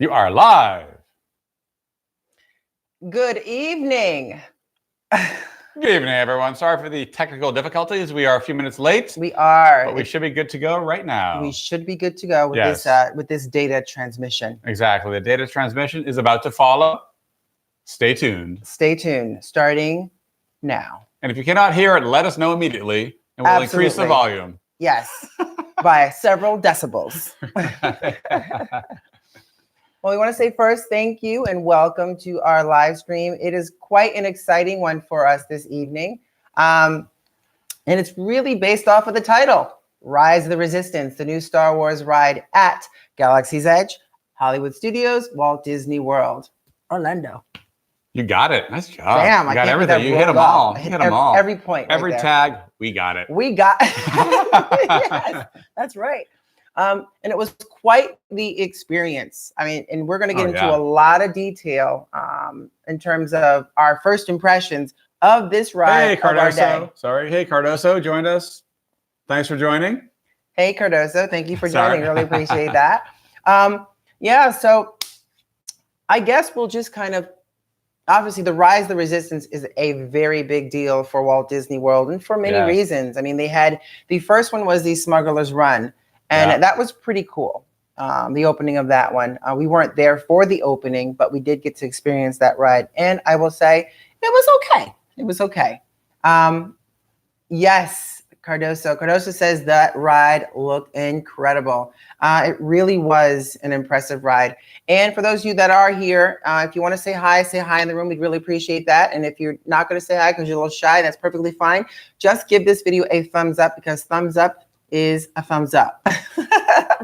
You are live. Good evening. Good evening, everyone. Sorry for the technical difficulties. We are a few minutes late. We are. But we should be good to go right now. We should be good to go with this data transmission. Exactly. The data transmission is about to follow. Stay tuned. Stay tuned. Starting now. And if you cannot hear it, let us know immediately, and we'll increase the volume. Yes, by several decibels. Well, we want to say first, thank you and welcome to our live stream. It is quite an exciting one for us this evening. And it's really based off of the title, Rise of the Resistance, the new Star Wars ride at Galaxy's Edge, Hollywood Studios, Walt Disney World, Orlando. You got it. Nice job. Damn, you got everything. You hit them all. You hit them all. Every point. Every tag, we got it. We got it. Yes, that's right. And it was quite the experience. I mean, and we're going to get into a lot of detail in terms of our first impressions of this ride. Hey, Cardoso. Sorry. Hey, Cardoso joined us. Thanks for joining. Hey, Cardoso. Thank you for joining. Really appreciate that. Yeah, so I guess we'll just kind of, obviously the Rise of the Resistance is a very big deal for Walt Disney World and for many reasons. I mean, they had, the first one was the Smuggler's Run. And that was pretty cool, the opening of that one. We weren't there for the opening, but we did get to experience that ride. And I will say, it was okay. It was okay. Yes, Cardoso. Cardoso says that ride looked incredible. It really was an impressive ride. And for those of you that are here, if you want to say hi in the room. We'd really appreciate that. And if you're not going to say hi because you're a little shy, that's perfectly fine. Just give this video a thumbs up, because thumbs up is a thumbs up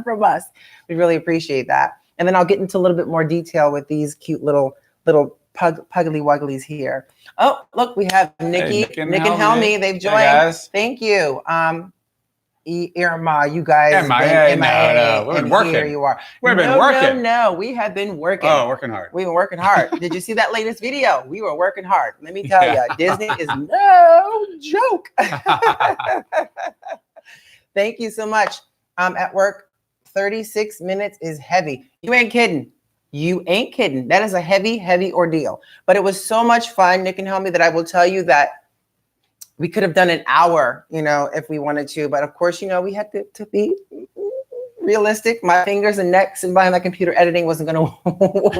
from us. We really appreciate that. And then I'll get into a little bit more detail with these cute little puggly wugglies here. Oh, look, we have Nick and Helmy. They've joined. Hey, thank you. Irma, you guys. No. We've been working. Here you are. We've been working. No, we have been working. Oh, working hard. We've been working hard. Did you see that latest video? We were working hard. Let me tell you, Disney is no joke. Thank you so much. At work, 36 minutes is heavy. You ain't kidding. You ain't kidding. That is a heavy ordeal. But it was so much fun, Nick and Helmy, that I will tell you that we could have done an hour, if we wanted to. But of course, we had to be realistic. My fingers and necks and behind my computer editing wasn't going to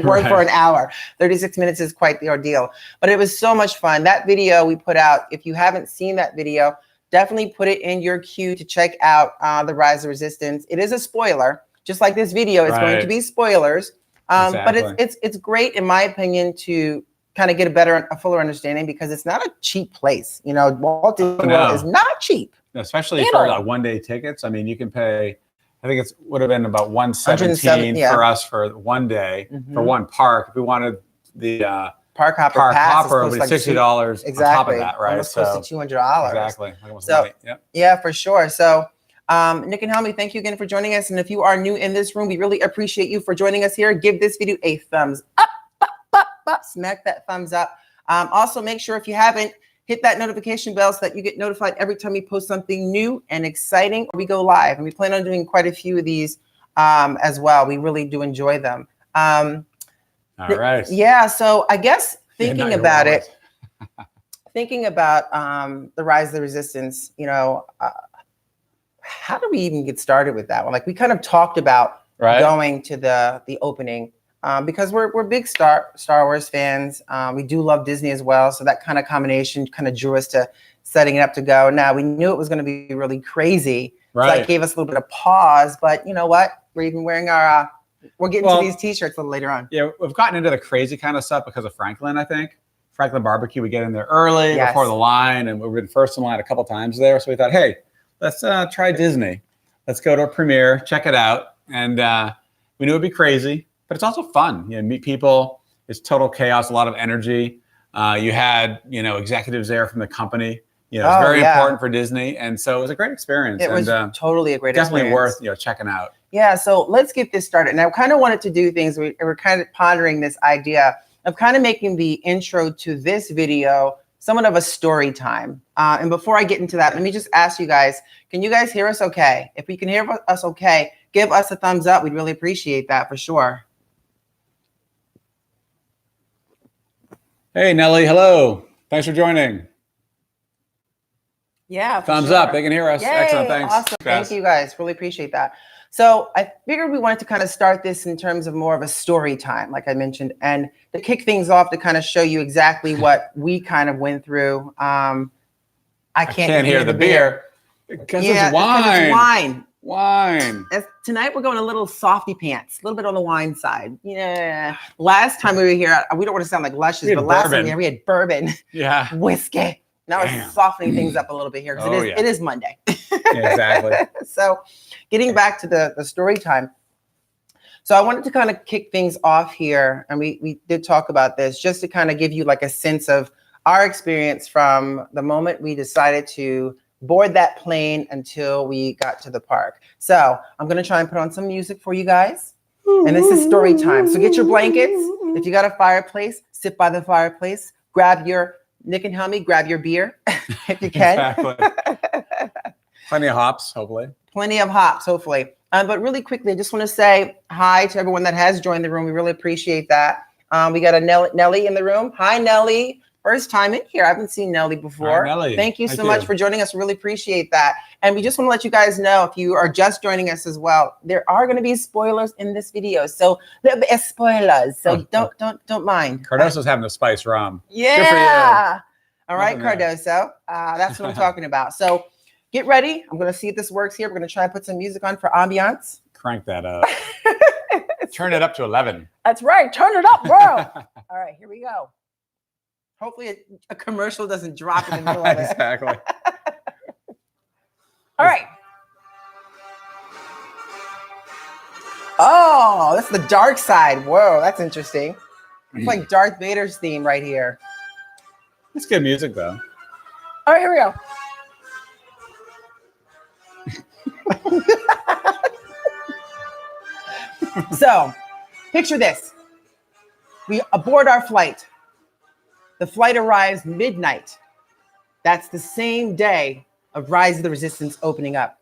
work for an hour. 36 minutes is quite the ordeal. But it was so much fun. That video we put out, if you haven't seen that video, definitely put it in your queue to check out the Rise of Resistance. It is a spoiler, just like this video is going to be spoilers. But it's great, in my opinion, to kind of get a fuller understanding, because it's not a cheap place. Walt Disney World is not cheap. Especially for like one-day tickets. I mean, you can pay, I think it would have been about $117 for us for one day, for one park. If we wanted the Park Hopper pass, it would be $60 on top of that, right? Almost close to $200. Exactly. Yeah, for sure. So Nick and Helmy, thank you again for joining us. And if you are new in this room, we really appreciate you for joining us here. Give this video a thumbs up. Smack that thumbs up. Also, make sure, if you haven't, hit that notification bell so that you get notified every time we post something new and exciting or we go live. And we plan on doing quite a few of these as well. We really do enjoy them. All right. Yeah. So I guess thinking about the Rise of the Resistance, how do we even get started with that one? Like, we kind of talked about going to the opening because we're big Star Wars fans. We do love Disney as well. So that kind of combination kind of drew us to setting it up to go. Now, we knew it was going to be really crazy. Right. So that gave us a little bit of pause. But you know what? We're even wearing our we're getting to these T-shirts a little later on. Yeah, we've gotten into the crazy kind of stuff because of Franklin, I think. Franklin Barbecue, we get in there early before the line, and we've been first in line a couple times there. So we thought, hey, let's try Disney. Let's go to a premiere, check it out. And we knew it'd be crazy, but it's also fun. Meet people. It's total chaos, a lot of energy. You had, executives there from the company. It's very important for Disney. And so it was a great experience. It was totally a great definitely experience. Worth, checking out. Yeah, so let's get this started. And I kind of wanted to do things. We're kind of pondering this idea of kind of making the intro to this video somewhat of a story time. And before I get into that, let me just ask you guys, can you guys hear us okay? If you can hear us okay, give us a thumbs up. We'd really appreciate that for sure. Hey, Nelly. Hello. Thanks for joining. Yeah. Thumbs up. They can hear us. Yay, Excellent. Thanks. Awesome. Thank you guys. Really appreciate that. So I figured we wanted to kind of start this in terms of more of a story time, like I mentioned, and to kick things off to kind of show you exactly what we kind of went through. I can't hear the beer. Because it's wine. Wine. Tonight we're going a little softy pants, a little bit on the wine side. Yeah. Last time we were here, we don't want to sound like luscious, but last time we had bourbon. Yeah. Whiskey. Now we're softening things up a little bit here because it is Monday. Yeah, exactly. So getting back to the story time. So I wanted to kind of kick things off here. And we did talk about this just to kind of give you like a sense of our experience from the moment we decided to board that plane until we got to the park. So I'm going to try and put on some music for you guys. And this is story time. So get your blankets. If you got a fireplace, sit by the fireplace, grab your Nick and Helmy, grab your beer if you can. Exactly. Plenty of hops, hopefully. Plenty of hops, hopefully. But really quickly, I just want to say hi to everyone that has joined the room. We really appreciate that. We got a Nelly in the room. Hi, Nelly. First time in here. I haven't seen Nelly before. Hi, Nelly. Thank you so much for joining us. Really appreciate that. And we just want to let you guys know, if you are just joining us as well, there are going to be spoilers in this video. So there'll be spoilers. So don't mind. Cardoso's having a spice rum. Yeah. Good for you. All right, Cardoso. That's what I'm talking about. So get ready. I'm going to see if this works here. We're going to try and put some music on for ambiance. Crank that up. Turn it up to 11. That's right. Turn it up, bro. All right, here we go. Hopefully a commercial doesn't drop in the middle of it. Exactly. All right. Oh, that's the dark side. Whoa, that's interesting. It's like Darth Vader's theme right here. It's good music, though. All right, here we go. So, picture this. We aboard our flight. The flight arrives midnight. That's the same day of Rise of the Resistance opening up.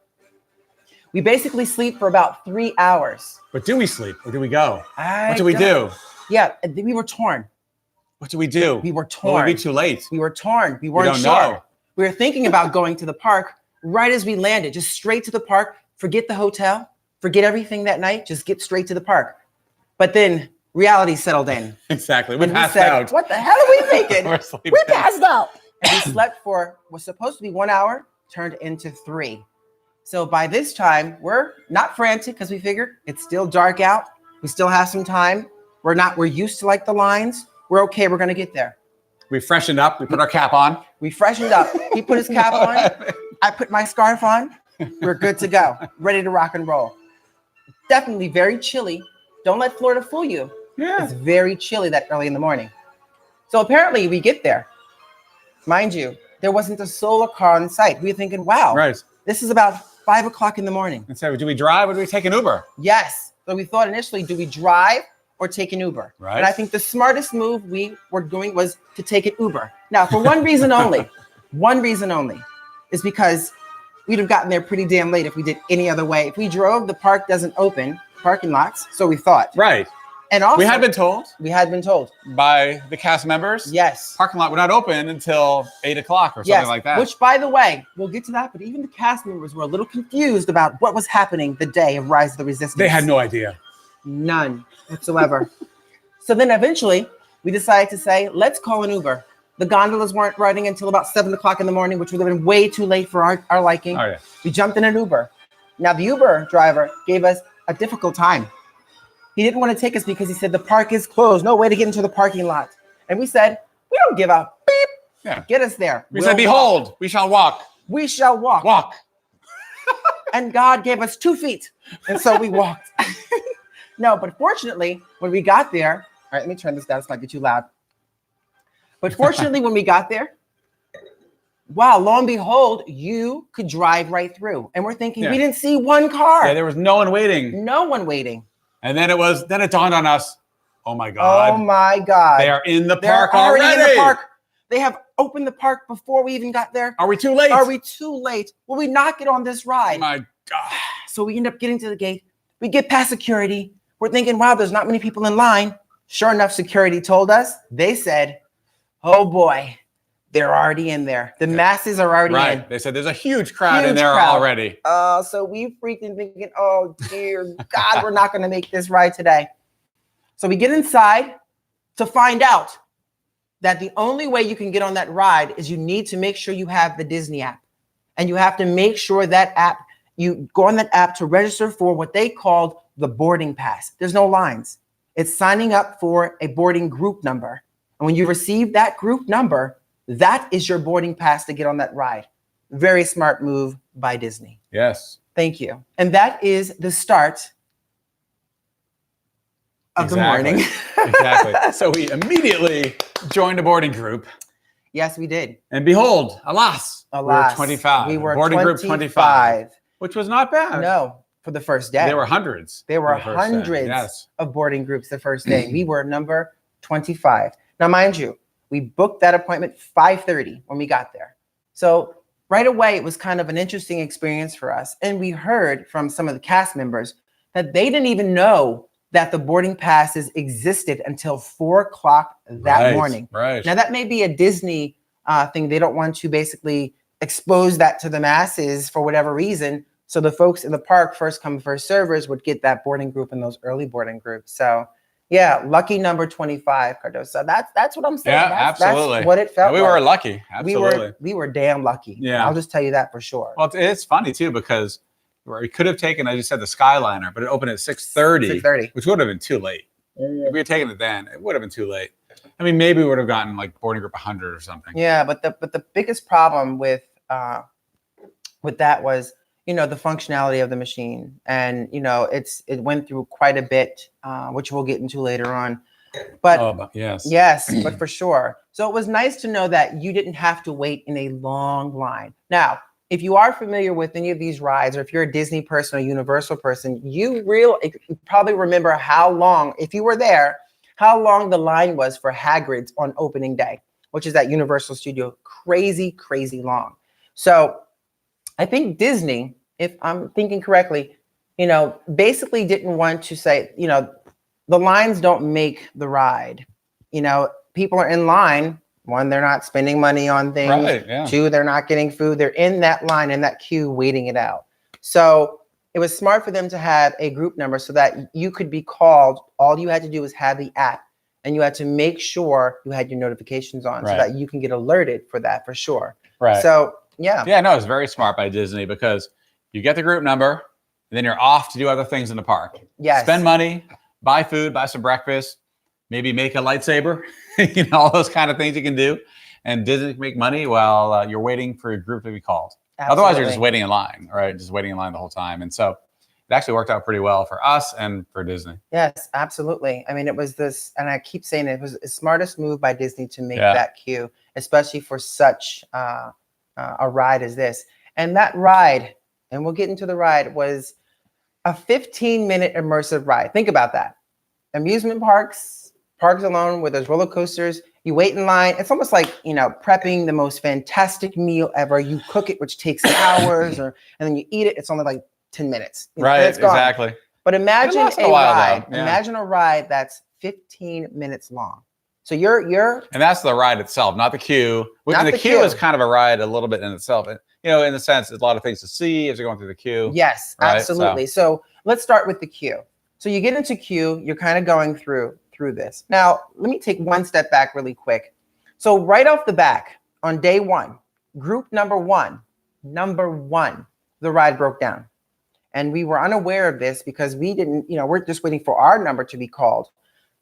We basically sleep for about 3 hours. But do we sleep or do we go? What do we do? Yeah, we were torn. What do we do? We were torn. Will it be too late? We were torn. We weren't sure. Know. We were thinking about going to the park right as we landed, just straight to the park. Forget the hotel. Forget everything that night. Just get straight to the park. But then reality settled in. Exactly. We passed out. What the hell are we thinking? We passed out. And we slept for, was supposed to be 1 hour, turned into 3. So by this time, we're not frantic because we figured it's still dark out. We still have some time. We're used to like the lines. We're okay. We're going to get there. We freshened up. We put our cap on. We freshened up. He put his cap on. I put my scarf on. We're good to go. Ready to rock and roll. Definitely very chilly. Don't let Florida fool you. Yeah. It's very chilly that early in the morning. So apparently we get there. Mind you, there wasn't a solar car in sight. We were thinking, wow, this is about 5 o'clock in the morning. And so do we drive or do we take an Uber? Yes. So we thought initially, do we drive or take an Uber? Right. And I think the smartest move we were doing was to take an Uber. Now, for one reason only, is because we'd have gotten there pretty damn late if we did any other way. If we drove, the park doesn't open, parking lots. So we thought. Right. And also, we had been told. By the cast members. Yes. Parking lot would not open until 8 o'clock or something like that. Which, by the way, we'll get to that. But even the cast members were a little confused about what was happening the day of Rise of the Resistance. They had no idea. None whatsoever. So then eventually we decided to say, let's call an Uber. The gondolas weren't riding until about 7 o'clock in the morning, which would have been way too late for our liking. Oh, yeah. We jumped in an Uber. Now, the Uber driver gave us a difficult time. He didn't want to take us because he said the park is closed. No way to get into the parking lot. And we said, we don't give a beep. Yeah. Get us there. We said, behold, we shall walk. We shall walk. Walk. And God gave us 2 feet. And so we walked. No, but fortunately, when we got there, all right, let me turn this down. This might be too loud. But fortunately, when we got there, wow, lo and behold, you could drive right through. And we're thinking, we didn't see one car. Yeah, there was no one waiting. No one waiting. And then it dawned on us, oh my God. Oh my God. They are in the park already. In the park. They have opened the park before we even got there. Are we too late? Will we not get on this ride? Oh my God. So we end up getting to the gate. We get past security. We're thinking, wow, there's not many people in line. Sure enough, security told us. They said, oh boy, they're already in there. The masses are already in. They said there's a huge crowd in there already. So we freaking thinking, oh dear God, we're not going to make this ride today. So we get inside to find out that the only way you can get on that ride is you need to make sure you have the Disney app. And you have to make sure that app, you go on that app to register for what they called the boarding pass. There's no lines. It's signing up for a boarding group number. And when you receive that group number, that is your boarding pass to get on that ride. Very smart move by Disney. Yes. Thank you. And that is the start of the morning. Exactly. So we immediately joined a boarding group. Yes, we did. And behold, alas, we were 25. We were boarding 25. Group 25, which was not bad. No, for the first day. There were hundreds. There were hundreds of boarding groups the first day. We were number 25. Now, mind you, we booked that appointment 5:30 when we got there. So right away, it was kind of an interesting experience for us. And we heard from some of the cast members that they didn't even know that the boarding passes existed until 4 o'clock that morning. Right. Now, that may be a Disney thing. They don't want to basically expose that to the masses for whatever reason. So the folks in the park, first come, first servers, would get that boarding group and those early boarding groups. So yeah, lucky number 25, Cardoso. That's what I'm saying. Yeah, absolutely. That's what it felt like. We were lucky. Absolutely. We were damn lucky. Yeah. I'll just tell you that for sure. Well, it's funny too, because we could have taken, as you said, the Skyliner, but it opened at 6:30, which would have been too late. If we had taken it then, it would have been too late. I mean, maybe we would have gotten like boarding group 100 or something. Yeah, but the biggest problem with that was, the functionality of the machine. And, it went through quite a bit, which we'll get into later on. But yes, but for sure. So it was nice to know that you didn't have to wait in a long line. Now, if you are familiar with any of these rides, or if you're a Disney person or Universal person, you probably remember how long, if you were there, how long the line was for Hagrid's on opening day, which is at Universal Studio. Crazy, crazy long. So I think Disney, if I'm thinking correctly, basically didn't want to say, the lines don't make the ride. People are in line. One, they're not spending money on things. Right, yeah. Two, they're not getting food. They're in that line, in that queue, waiting it out. So it was smart for them to have a group number so that you could be called. All you had to do was have the app, and you had to make sure you had your notifications on so that you can get alerted for that for sure. Right. So yeah. Yeah, no, it's very smart by Disney, because you get the group number, and then you're off to do other things in the park. Yes. Spend money, buy food, buy some breakfast, maybe make a lightsaber, all those kind of things you can do. And Disney can make money while you're waiting for your group to be called. Absolutely. Otherwise, you're just waiting in line, right? Just waiting in line the whole time. And so it actually worked out pretty well for us and for Disney. Yes, absolutely. I mean, it was this, and I keep saying it was the smartest move by Disney to make that queue, especially for such a ride as this. And that ride, and we'll get into the ride, was a 15-minute immersive ride. Think about that. Amusement parks alone, where there's roller coasters, you wait in line. It's almost like, prepping the most fantastic meal ever. You cook it, which takes hours, and then you eat it. It's only like 10 minutes. Right, exactly. But imagine a ride. Imagine a ride that's 15 minutes long. So you're and that's the ride itself, not the queue. The queue is kind of a ride a little bit in itself. In the sense, there's a lot of things to see as you're going through the queue. Yes, right? Absolutely. So let's start with the queue. So you get into queue, you're kind of going through this. Now, let me take one step back really quick. So right off the back, on day one, group number one, the ride broke down. And we were unaware of this because we didn't, we're just waiting for our number to be called.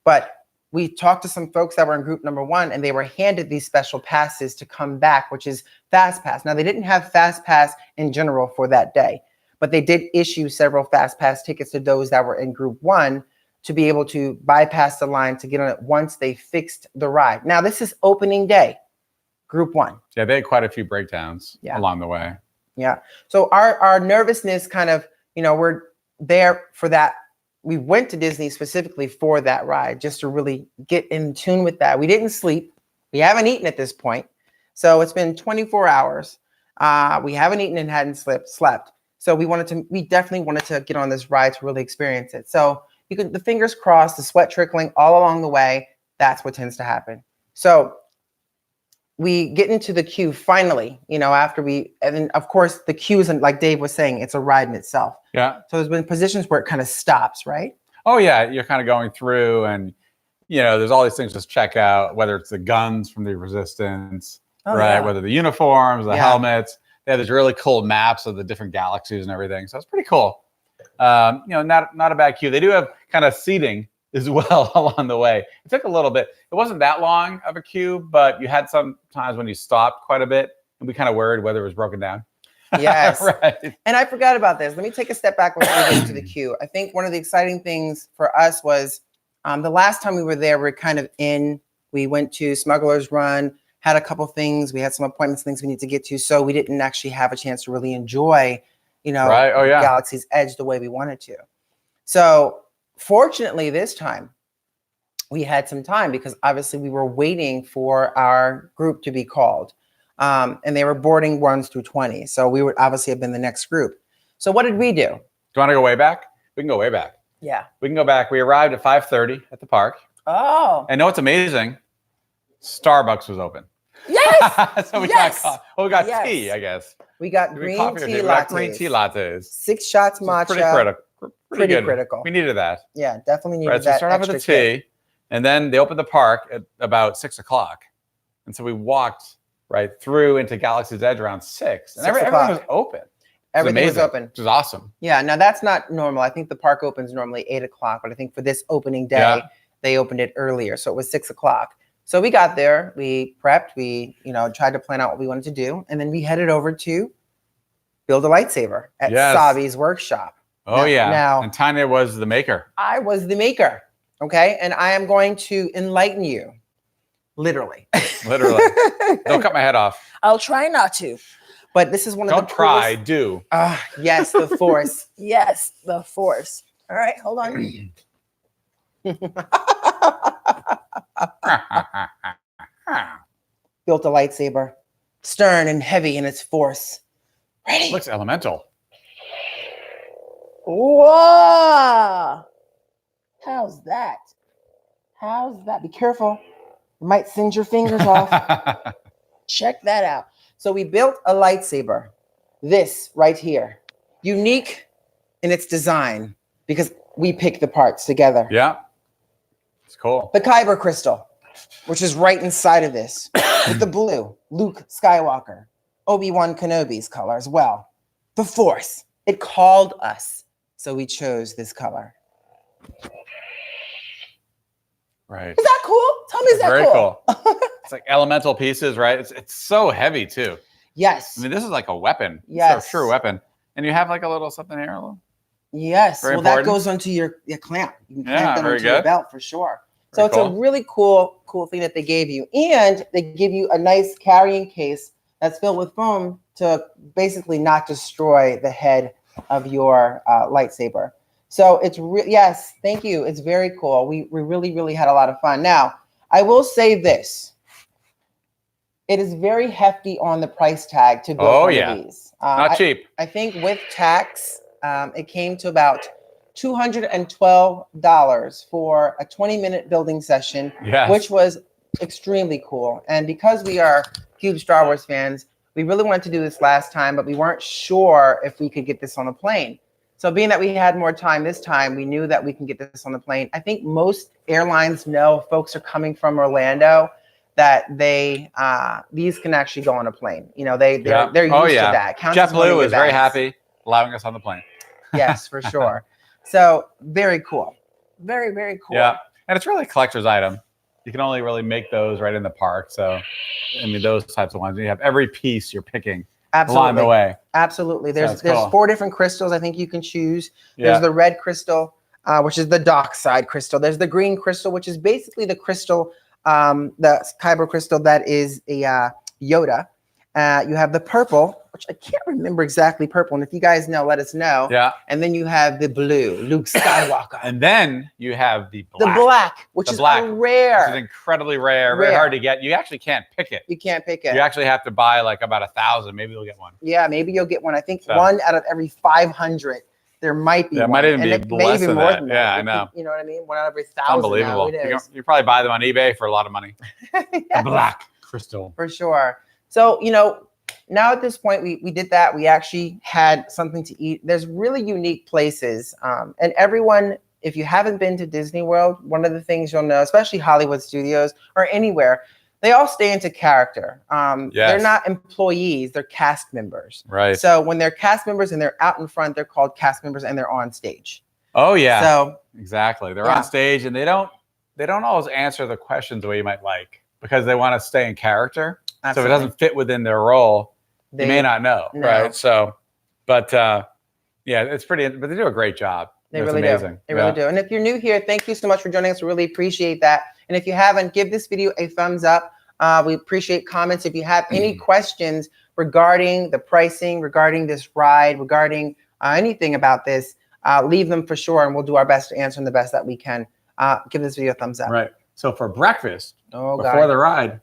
But we talked to some folks that were in group number one, and they were handed these special passes to come back, which is Fast Pass. Now, they didn't have Fast Pass in general for that day, but they did issue several Fast Pass tickets to those that were in group one to be able to bypass the line to get on it once they fixed the ride. Now, this is opening day, group one. Yeah, they had quite a few breakdowns along the way. Yeah. So our nervousness kind of, we're there for that. We went to Disney specifically for that ride, just to really get in tune with that. We didn't sleep. We haven't eaten at this point. So it's been 24 hours. We haven't eaten and hadn't slept. So we definitely wanted to get on this ride to really experience it. So the fingers crossed, the sweat trickling all along the way. That's what tends to happen. So we get into the queue finally, after and then of course the queue isn't, like Dave was saying, it's a ride in itself. Yeah. So there's been positions where it kind of stops, right? Oh yeah, you're kind of going through, and there's all these things to check out, whether it's the guns from the resistance, right? Yeah. Whether the uniforms, the helmets. They have these really cool maps of the different galaxies and everything. So it's pretty cool. Not a bad queue. They do have kind of seating as well along the way. It took a little bit. It wasn't that long of a queue, but you had some times when you stopped quite a bit, and we kind of worried whether it was broken down. Yes. Right. And I forgot about this. Let me take a step back before we get into the queue. I think one of the exciting things for us was the last time we were there, we went to Smuggler's Run, had a couple things. We had some appointments, things we need to get to. So we didn't actually have a chance to really enjoy, right. Oh, yeah. Galaxy's Edge the way we wanted to. So fortunately, this time we had some time because obviously we were waiting for our group to be called. And they were boarding 1s through 20. So we would obviously have been the next group. So what did we do? Do you want to go way back? We can go way back. Yeah. We can go back. We arrived at 5:30 at the park. Oh. And know what's amazing? Starbucks was open. Yes. So we got tea, I guess. We got green tea lattes. 6 shots matcha. Pretty critical. Pretty critical. We needed that. Yeah, definitely needed that. So we started off with the tea, and then they opened the park at about 6 o'clock. And so we walked right through into Galaxy's Edge around 6. And everything was open. Everything was open. Which is awesome. Yeah, now that's not normal. I think the park opens normally 8 o'clock, but I think for this opening day, they opened it earlier. So it was 6 o'clock. So we got there, we prepped, we, tried to plan out what we wanted to do. And then we headed over to build a lightsaber at Sabi's workshop. Oh, yeah. And Tanya was the maker. I was the maker. Okay. And I am going to enlighten you. Literally. Literally. Don't cut my head off. I'll try not to. But this is one of the Don't try, do. Yes, the Force. Yes, the Force. All right, hold on. Built a lightsaber, stern and heavy in its force. Ready? Looks elemental. Whoa! How's that? Be careful. It might singe your fingers off. Check that out. So we built a lightsaber. This right here. Unique in its design because we picked the parts together. Yeah. It's cool. The Kyber crystal, which is right inside of this, with the blue, Luke Skywalker, Obi-Wan Kenobi's color as well. The Force. It called us, so we chose this color. Right. Is that cool? Tell me, is that very cool? It's like elemental pieces, right? It's so heavy too. Yes. I mean, this is like a weapon. Yes. It's a true weapon. And you have like a little something here. Yes. Very well, important. that goes onto your clamp. You can clamp that onto good. your belt for sure. Very so it's a really cool thing that they gave you. And they give you a nice carrying case that's filled with foam to basically not destroy the head of your lightsaber. So it's yes, thank you. It's very cool. We really, really had a lot of fun. Now, I will say this. It is very hefty on the price tag to build one of these. Not cheap. I think with tax, it came to about $212 for a 20-minute building session, which was extremely cool. And because we are huge Star Wars fans, we really wanted to do this last time, but we weren't sure if we could get this on a plane. So being that we had more time this time, we knew that we can get this on the plane. I think most airlines know if folks are coming from Orlando that these can actually go on a plane. They're used to that. JetBlue was very happy allowing us on the plane. Yes, for sure. So very cool. Very, very cool. Yeah. And it's really a collector's item. You can only really make those right in the park. So, I mean, those types of ones. You have every piece you're picking along the way. Absolutely. There's cool. 4 different crystals I think you can choose. Yeah. There's the red crystal, which is the dark side crystal. There's the green crystal, which is basically the crystal, the Kyber crystal that is a Yoda. You have the purple, which I can't remember exactly purple. And if you guys know, let us know. Yeah. And then you have the blue, Luke Skywalker. And then you have the black. The black, which is rare. Which is incredibly rare, very hard to get. You actually can't pick it. You can't pick it. You actually have to buy like about 1,000. Maybe you'll get one. Yeah, maybe you'll get one. I think one out of every 500. There might be one. Might even be less than that. Yeah, I know. You know what I mean? 1 out of every 1,000. Unbelievable. You probably buy them on eBay for a lot of money. Yes. The black crystal. For sure. So, now at this point, we did that. We actually had something to eat. There's really unique places. And everyone, if you haven't been to Disney World, one of the things you'll know, especially Hollywood Studios or anywhere, they all stay into character. They're not employees, they're cast members. Right. So when they're cast members and they're out in front, they're called cast members and they're on stage. Oh yeah. So exactly. They're on stage and they don't always answer the questions the way you might like because they want to stay in character. Absolutely. So if it doesn't fit within their role, you may not know. Right. So but it's pretty, but they do a great job. They really do. They really do. And if you're new here, thank you so much for joining us. We really appreciate that. And if you haven't, give this video a thumbs up. We appreciate comments. If you have any questions regarding the pricing, regarding this ride, regarding anything about this, leave them for sure. And we'll do our best to answer them the best that we can. Give this video a thumbs up. Right. So for breakfast, before the ride,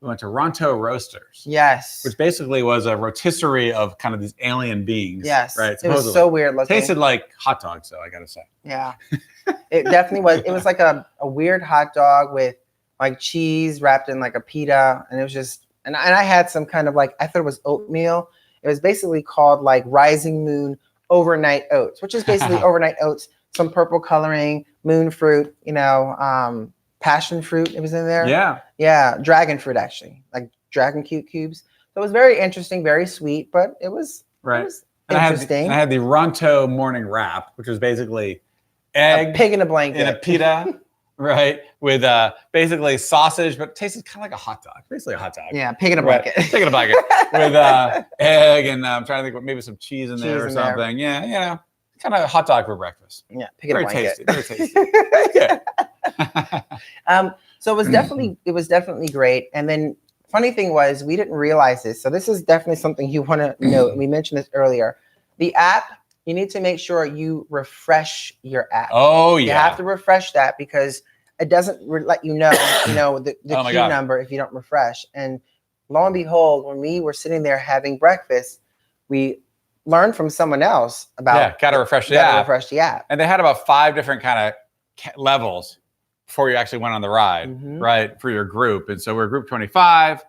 we went to Ronto Roasters. Yes. Which basically was a rotisserie of kind of these alien beings. Yes. Right. It was so weird looking. Tasted like hot dogs, though, I got to say. Yeah. It definitely was. It was like a weird hot dog with like cheese wrapped in like a pita. And it was just, and I had some kind of like, I thought it was oatmeal. It was basically called like Rising Moon Overnight Oats, which is basically overnight oats, some purple coloring, moon fruit, passion fruit. It was in there. Yeah. Yeah. Dragon fruit, actually, like dragon cubes. So it was very interesting, very sweet, but it was, interesting. I had the Ronto morning wrap, which was basically egg, a pig in a blanket, in a pita, right? With basically sausage, but it tasted kind of like a hot dog, basically a hot dog. Yeah, pig in a blanket. Pig in a blanket with egg and I'm trying to think, maybe some cheese in there or something. Yeah, kind of a hot dog for breakfast. Yeah, pig in a blanket. Very tasty. Yeah. So it was definitely great. And then funny thing was, we didn't realize this. So this is definitely something you want to note. We mentioned this earlier. The app, you need to make sure you refresh your app. Oh yeah. You have to refresh that because it doesn't let you know, the queue number if you don't refresh. And lo and behold, when we were sitting there having breakfast, we learned from someone else about gotta refresh the app. And they had about 5 different kind of levels before you actually went on the ride, right? For your group. And so we're group 25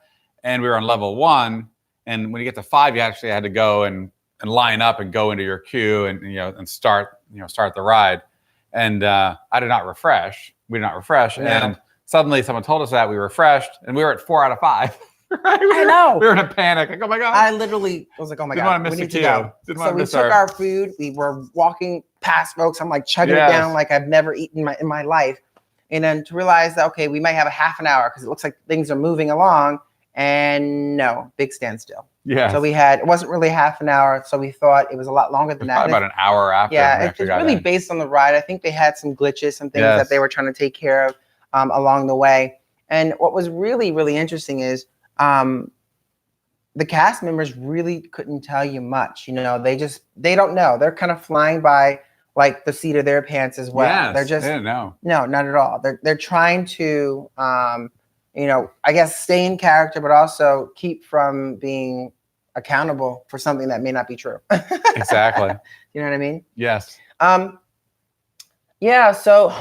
and we were on level 1. And when you get to 5, you actually had to go and line up and go into your queue and start the ride. And I did not refresh. We did not refresh. No. And suddenly someone told us that we refreshed and we were at 4 out of 5. Right? I know. We were in a panic. Like, oh my God. I literally was like, oh my God, we need to go. So we took our food. We were walking past folks. I'm like chugging it down like I've never eaten in my life. And then to realize that, okay, we might have a half an hour because it looks like things are moving along. And no, big standstill. Yeah. So it wasn't really half an hour. So we thought it was a lot longer than that. Probably about an hour after. Yeah, it's really based on the ride. I think they had some glitches, some things that they were trying to take care of along the way. And what was really, really interesting is the cast members really couldn't tell you much. They don't know. They're kind of flying by like the seat of their pants as well. Yes, they're just, they didn't know. No, not at all. They're trying to, I guess stay in character, but also keep from being accountable for something that may not be true. Exactly. You know what I mean? Yes. Yeah. So,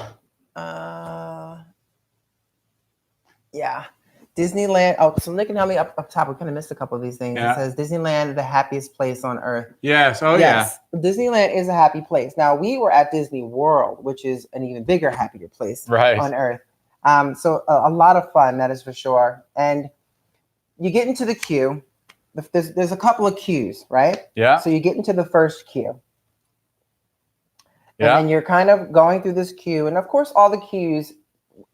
Disneyland. Oh, so Nick and Helmy up top. We kind of missed a couple of these things. Yeah. It says Disneyland, the happiest place on earth. Yes. Oh, yes. Disneyland is a happy place. Now we were at Disney World, which is an even bigger, happier place on earth. So a lot of fun, that is for sure. And you get into the queue. There's a couple of queues, right? Yeah. So you get into the first queue. Yeah. And then you're kind of going through this queue, and of course, all the queues,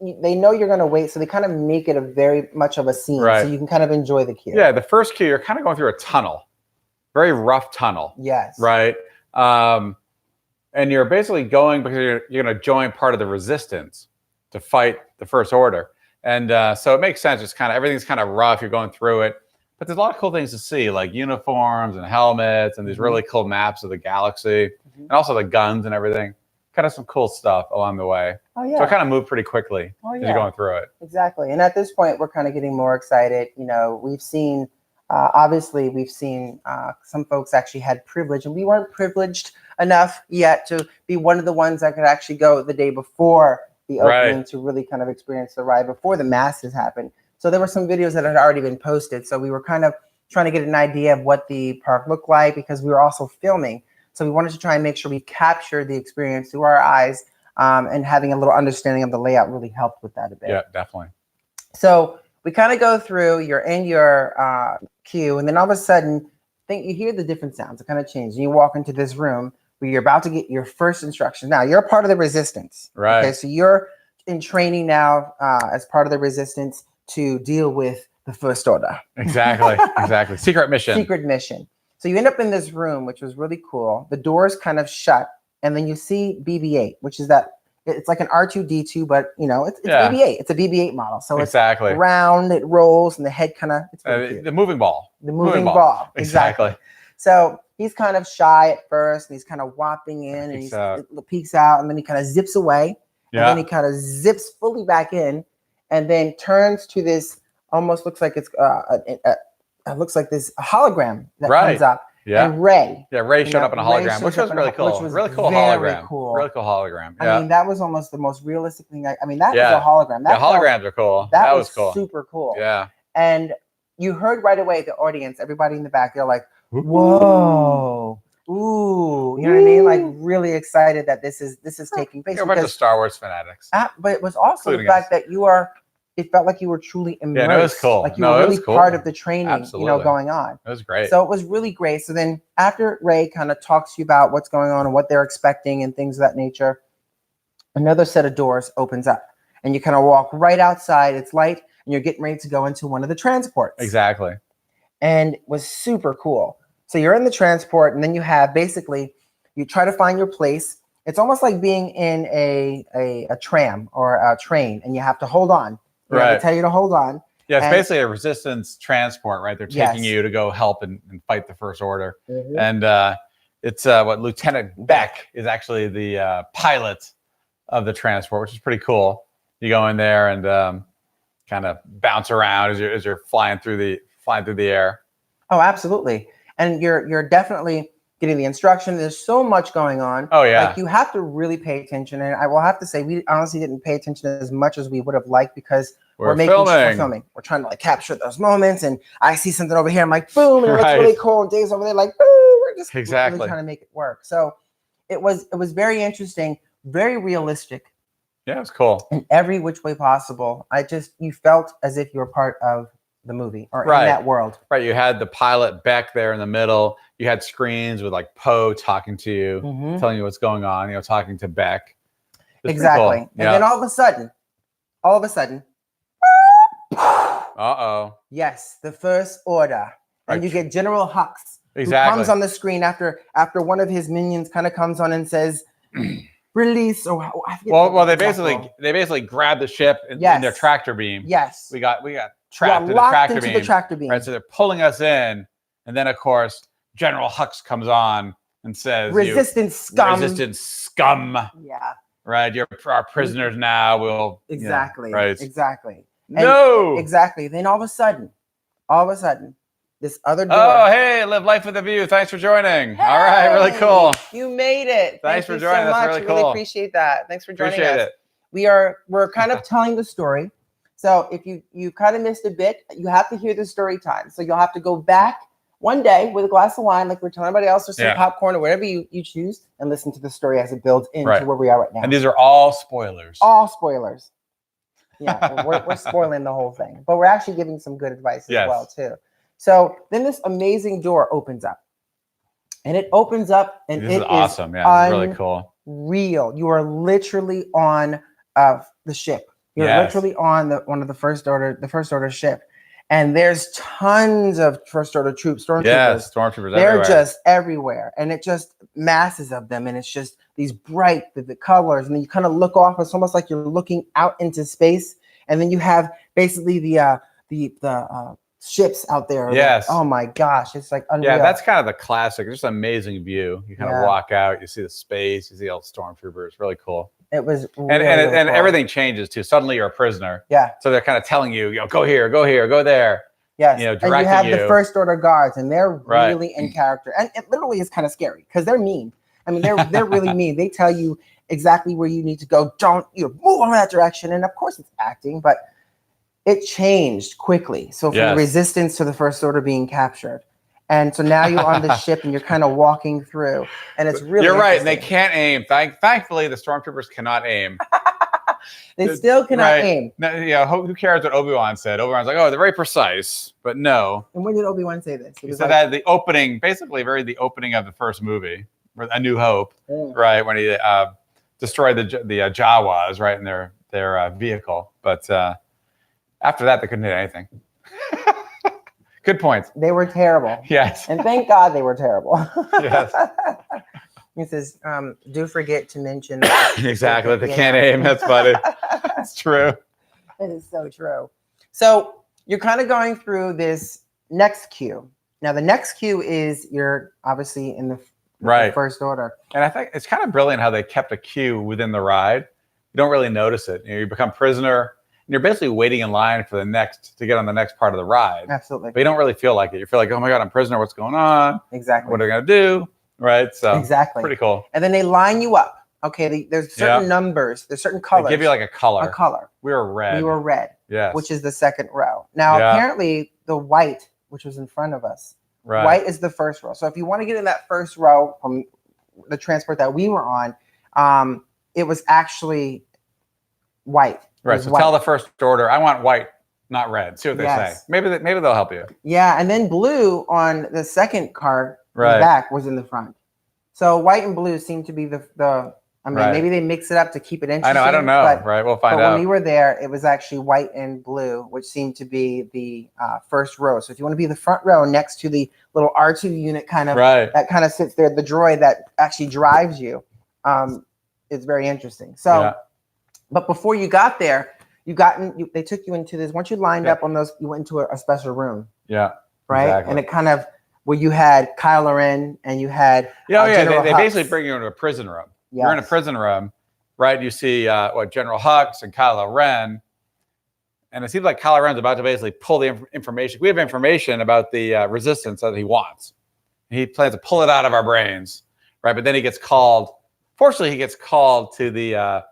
they know you're going to wait, so they kind of make it a very much of a scene, so you can kind of enjoy the queue. Yeah, the first queue, you're kind of going through a tunnel, very rough tunnel. Yes. Right. And you're basically going because you're going to join part of the resistance to fight the First Order, and so it makes sense. It's kind of everything's kind of rough. You're going through it, but there's a lot of cool things to see, like uniforms and helmets, and these really cool maps of the galaxy, and also the guns and everything. Kind of some cool stuff along the way. Oh yeah. So I kind of moved pretty quickly as you're going through it. Exactly. And at this point, we're kind of getting more excited. We've seen, obviously, some folks actually had privilege, and we weren't privileged enough yet to be one of the ones that could actually go the day before the opening to really kind of experience the ride before the masses happen. So there were some videos that had already been posted. So we were kind of trying to get an idea of what the park looked like because we were also filming. So we wanted to try and make sure we captured the experience through our eyes, and having a little understanding of the layout really helped with that a bit. Yeah, definitely. So we kind of go through, you're in your queue, and then all of a sudden, you hear the different sounds. It kind of changes. You walk into this room where you're about to get your first instructions. Now, you're a part of the resistance. Right. Okay, so you're in training now as part of the resistance to deal with the First Order. Exactly, exactly. Secret mission. Secret mission. So you end up in this room, which was really cool. The doors kind of shut, and then you see BB-8, which is it's like an R2-D2, but it's BB-8. It's a BB-8 model. So it's round, it rolls, and the head kind of, it's really cute. The moving ball. The moving ball. Exactly. So he's kind of shy at first, and he's kind of whopping in, and he peeks out, and then he kind of zips away, and then he kind of zips fully back in, and then turns to this, almost looks like it's it looks like this hologram that comes up. Yeah. And Ray. Yeah, Ray showed up in a hologram, which was really cool. Really cool hologram. Really cool hologram. Yeah. I mean, that was almost the most realistic thing. That was a hologram. Holograms are cool. That was cool. Super cool. Yeah. And you heard right away, the audience, everybody in the back, they're like, whoa. Ooh. You know what I mean? Like really excited that this is taking place. You're a bunch of Star Wars fanatics. But it was also the fact that it felt like you were truly immersed. Yeah, it was cool. Like you were really part of the training, going on. It was great. So it was really great. So then after Ray kind of talks to you about what's going on and what they're expecting and things of that nature, another set of doors opens up and you kind of walk right outside. It's light and you're getting ready to go into one of the transports. Exactly. And it was super cool. So you're in the transport and then you have basically, you try to find your place. It's almost like being in a tram or a train and you have to hold on. They tell you to hold on. Yeah, it's basically a resistance transport, right? They're taking you to go help and fight the First Order. Mm-hmm. And it's what Lieutenant Beck is actually the pilot of the transport, which is pretty cool. You go in there and kind of bounce around as you're flying through the air. Oh, absolutely. And you're definitely getting the instruction. There's so much going on. Oh, yeah. Like you have to really pay attention. And I will have to say, we honestly didn't pay attention as much as we would have liked because we're filming. We're trying to like capture those moments. And I see something over here. I'm like, boom, and it looks really cool. And Dave's over there like, boom, we're just really trying to make it work. So it was very interesting, very realistic. Yeah, it was cool. In every which way possible. You felt as if you were part of the movie or in that world. Right. You had the pilot Beck there in the middle. You had screens with like Poe talking to you, telling you what's going on, talking to Beck. Exactly. Cool. And then all of a sudden, yes, the First Order. And you get General Hux, who comes on the screen after one of his minions kind of comes on and says, release. They basically grabbed the ship in their tractor beam. Yes. We got trapped in the tractor beam. Right. So they're pulling us in. And then of course, General Hux comes on and says, Resistance scum. Yeah. Right. You're our prisoners now. We'll exactly. Right. Exactly. Exactly. Then all of a sudden, this other door. Oh, hey, live life with a view. Thanks for joining. Hey, all right, really cool. You made it. Thanks for joining us. Really cool. Really appreciate that. Thanks for joining us. We're kind of telling the story. So if you kind of missed a bit, you have to hear the story time. So you'll have to go back one day with a glass of wine, like we're telling everybody else, or some popcorn or whatever you choose, and listen to the story as it builds into where we are right now. And these are all spoilers. All spoilers. Yeah, we're spoiling the whole thing, but we're actually giving some good advice as well too. So then this amazing door opens up, and it opens up, and it is awesome. Yeah, it's really cool. Real. You are literally on the ship. You're literally on one of the First Order ship. And there's tons of First Order troops, stormtroopers. Yes, stormtroopers They're just everywhere. And it just masses of them. And it's just these bright, vivid colors. And then you kind of look off. It's almost like you're looking out into space. And then you have basically the ships out there. Yes. Oh my gosh. It's like unreal. Yeah, that's kind of the classic. Just an amazing view. You kind of walk out, you see the space, you see all the stormtroopers. Really cool. It was really, and cool. Everything changes too. Suddenly you're a prisoner. Yeah. So they're kind of telling you, go here, go there. Yes. Directing and you have the First Order guards, and they're really in character. And it literally is kind of scary because they're mean. I mean, they're really mean. They tell you exactly where you need to go. Don't move in that direction. And of course it's acting, but it changed quickly. So from the resistance to the First Order being captured. And so now you're on the ship and you're kind of walking through, and it's really You're right, and they can't aim. Thankfully, the stormtroopers cannot aim. They still cannot aim. No, yeah, who cares what Obi-Wan said? Obi-Wan's like, oh, they're very precise, but no. And when did Obi-Wan say this? He said that the opening, basically the opening of the first movie, A New Hope, right, when he destroyed the Jawas, right, in their vehicle. But after that, they couldn't hit anything. Good point. They were terrible. Yes. And thank God they were terrible. Yes. He says, do forget to mention exactly. They can't aim. That's funny. That's true. It is so true. So you're kind of going through this next queue. Now, the next queue is you're obviously in the First Order. And I think it's kind of brilliant how they kept a queue within the ride. You don't really notice it. You become prisoner. And you're basically waiting in line for to get on the next part of the ride. Absolutely. But you don't really feel like it. You feel like, oh my God, I'm prisoner. What's going on? Exactly. What are they going to do? Right. So exactly. Pretty cool. And then they line you up. Okay. There's certain numbers. There's certain colors. They give you like a color. A color. We were red. We were red. Yes. Which is the second row. Now, apparently the white, which was in front of us, white is the first row. So if you want to get in that first row from the transport that we were on, it was actually white. Right. So tell the First Order, I want white, not red. See what they say. Maybe they'll help you. Yeah. And then blue on the second card in the back was in the front. So white and blue seem to be maybe they mix it up to keep it interesting. I don't know. Right. We'll find out. When we were there, it was actually white and blue, which seemed to be the first row. So if you want to be the front row next to the little R2 unit that kind of sits there, the droid that actually drives you, it's very interesting. So, but before you got there, they took you into this. Once you lined up on those, you went into a special room. Yeah. Right. Exactly. And it kind of where you had Kylo Ren and you had they basically bring you into a prison room. Yes. You're in a prison room, right? You see General Hux and Kylo Ren, and it seems like Kylo Ren's about to basically pull the information. We have information about the resistance that he wants. He plans to pull it out of our brains, right? But then he gets called. Fortunately, he gets called to the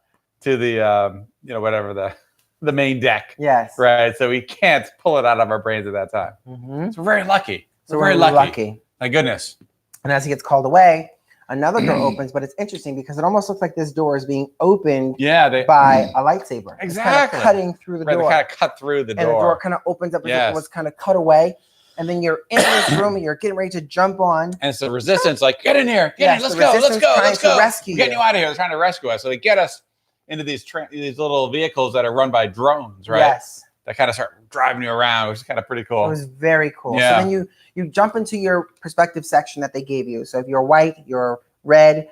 the main deck. Yes. Right. So we can't pull it out of our brains at that time. Mm-hmm. So we're very lucky. So we're very lucky. My goodness. And as he gets called away, another door opens, but it's interesting because it almost looks like this door is being opened by a lightsaber. Exactly. It's kind of cutting through the door. They kind of cut through the door. And the door kind of opens up as if it was kind of cut away. And then you're in this room and you're getting ready to jump on. And it's the resistance, like, get in here. Get in. Let's go. Let's go. Rescue you. Getting you out of here. They're trying to rescue us. So they get us into these little vehicles that are run by drones, right? Yes. That kind of start driving you around, which is kind of pretty cool. It was very cool. Yeah. So then you jump into your perspective section that they gave you. So if you're white, you're red,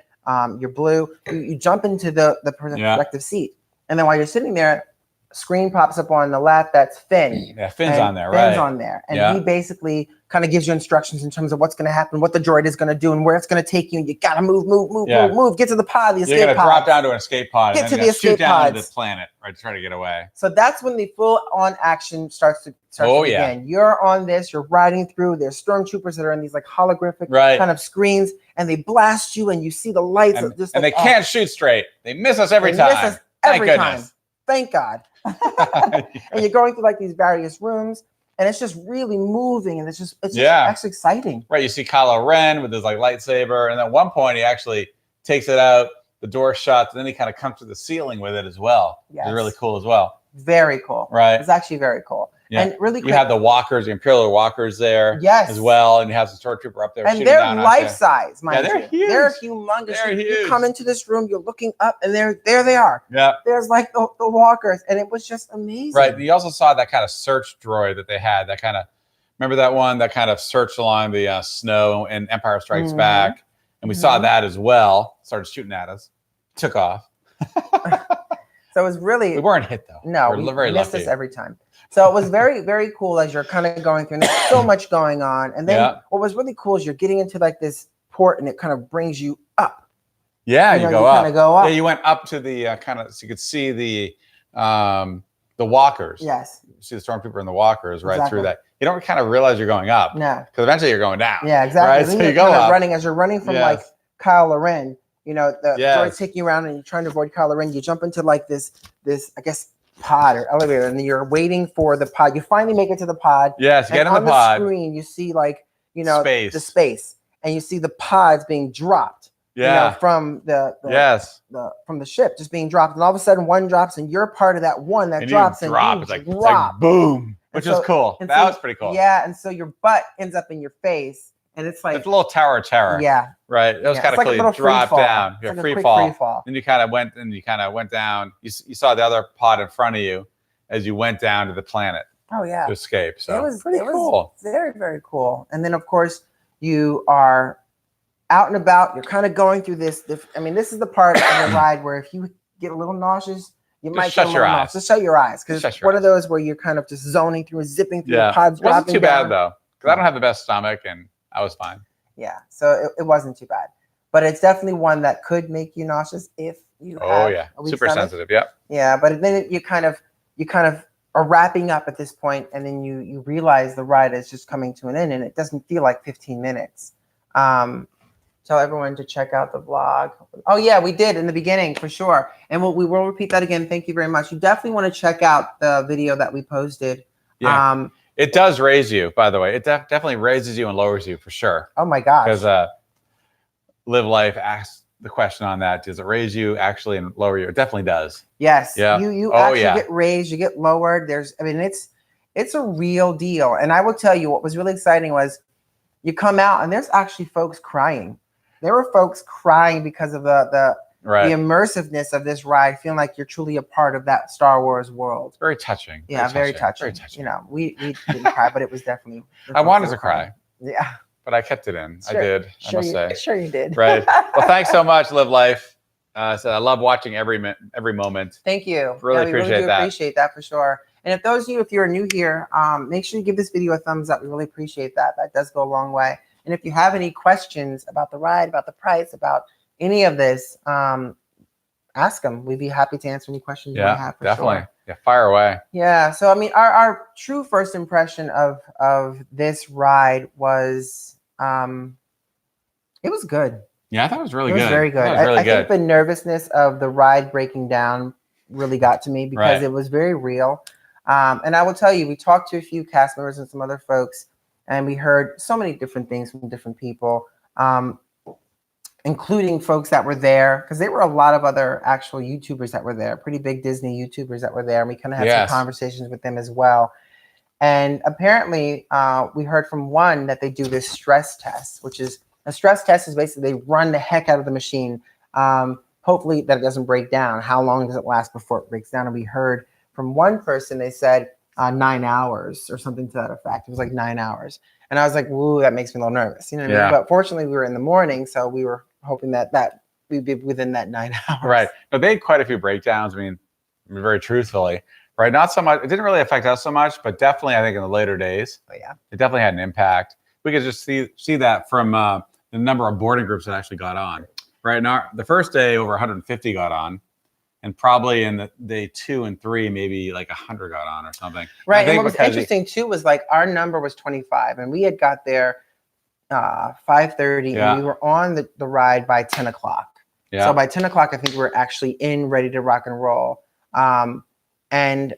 you're blue, you jump into the perspective seat. And then while you're sitting there, screen pops up on the left that's Finn. Yeah, Finn's on there, Finn's on there. And he basically kind of gives you instructions in terms of what's going to happen, what the droid is going to do, and where it's going to take you. And you got to move. Get to the pod, the escape pod. You're going to drop down to an escape pod. Get to the escape pod. Shoot down to the planet, right, to try to get away. So that's when the full-on action starts to begin. You're on this. You're riding through. There's stormtroopers that are in these like holographic kind of screens, and they blast you, and you see the lights. And they can't shoot straight. They miss us every time. Thank goodness. Thank God. And you're going through like these various rooms, and it's just really moving, and it's just actually exciting. Right, you see Kylo Ren with his like lightsaber, and at one point he actually takes it out, the door shuts, and then he kind of comes to the ceiling with it as well. Yes. It's really cool as well. Very cool. Right. It's actually very cool. Yeah. And really quick, you have the walkers, the Imperial walkers there as well, and you have the stormtrooper up there. And they're life size, mind you. They're huge. They're humongous. They're huge. You come into this room, you're looking up, and there they are. Yeah. There's like the walkers, and it was just amazing. Right. And you also saw that kind of search droid that they had. That kind of, remember that one that kind of searched along the snow in Empire Strikes Back, and we saw that as well. Started shooting at us, took off. So it was really. We weren't hit though. No, we very missed lucky. This every time. So it was very, very cool as you're kind of going through. And there's so much going on. And then what was really cool is you're getting into like this port, and it kind of brings you up. Yeah, you go up. Kind of go up. Yeah, you went up to the kind of, so you could see the walkers. Yes. You see the stormtrooper and the walkers right through that. You don't kind of realize you're going up. No. Because eventually you're going down. Yeah, exactly. Right? So you go up. Running as you're running from like Kylo Ren. You know, the droid's taking you around, and you're trying to avoid Kylo Ren. You jump into like this, I guess, pod or elevator, and then you're waiting for the pod. You finally make it to the pod. Yes, get in the pod. On the screen, you see like, the space, and you see the pods being dropped. Yeah. From from the ship just being dropped, and all of a sudden one drops, and you're part of that one that drops, and you it's like boom, which is cool. That was pretty cool. Yeah, and so your butt ends up in your face, and it's like it's a little tower of terror. Yeah, right. It was kind of cool. You drop down, it's like free fall. And you kind of went down. You saw the other pod in front of you as you went down to the planet. Oh yeah, to escape. So it was pretty cool. Very, very cool. And then of course you are out and about. You're kind of going through this. I mean, this is the part of the ride where if you get a little nauseous, you might shut your eyes. Just shut your eyes, because it's one of those where you're kind of just zoning through, zipping through the pods. It wasn't too bad though, because I don't have the best stomach, and I was fine. Yeah, so it wasn't too bad, but it's definitely one that could make you nauseous if you. Oh yeah, super sensitive. Yep. Yeah, but then you kind of are wrapping up at this point, and then you realize the ride is just coming to an end, and it doesn't feel like 15 minutes. Tell everyone to check out the vlog. Oh yeah, we did in the beginning for sure. And we will repeat that again. Thank you very much. You definitely want to check out the video that we posted. Yeah. It does raise you, by the way. It definitely raises you and lowers you for sure. Oh my gosh. Because Live Life asked the question on that. Does it raise you actually and lower you? It definitely does. Yes. Yeah. You actually get raised, you get lowered. It's a real deal. And I will tell you what was really exciting was you come out and there's actually folks crying. There were folks crying because of the immersiveness of this ride, feeling like you're truly a part of that Star Wars world. Very touching. Yeah, very touching. We didn't cry, but it was definitely. I wanted to cry. Yeah. But I kept it in. Sure. I did. I must say. Sure you did. Right. Well, thanks so much, Live Life. So I love watching every moment. Thank you. Really appreciate that. Appreciate that for sure. And if you're new here, make sure you give this video a thumbs up. We really appreciate that. That does go a long way. And if you have any questions about the ride, about the price, about any of this, ask them. We'd be happy to answer any questions you might have. Definitely. Sure. Yeah, fire away. Yeah. So I mean, our true first impression of this ride was, it was good. Yeah, I thought it was really good. It was very good. I think the nervousness of the ride breaking down really got to me because it was very real. And I will tell you, we talked to a few cast members and some other folks, and we heard so many different things from different people, including folks that were there, because there were a lot of other actual YouTubers that were there, pretty big Disney YouTubers that were there. And we kind of had some conversations with them as well. And apparently we heard from one that they do this stress test, which is a stress test is basically they run the heck out of the machine. Hopefully that it doesn't break down. How long does it last before it breaks down? And we heard from one person, they said 9 hours or something to that effect. It was like 9 hours. And I was like, woo, that makes me a little nervous. You know what I mean? But fortunately we were in the morning, so we were hoping that we'd be within that 9 hours. Right. But they had quite a few breakdowns. I mean, very truthfully, right? Not so much. It didn't really affect us so much, but definitely I think in the later days, it definitely had an impact. We could just see that from the number of boarding groups that actually got on. Right now, the first day over 150 got on, and probably in the day 2 and 3, maybe like 100 got on or something. Right. And what was interesting too was like our number was 25, and we had got there 5:30, and we were on the ride by 10 o'clock. So by 10 o'clock, I think we were actually in, ready to rock and roll, and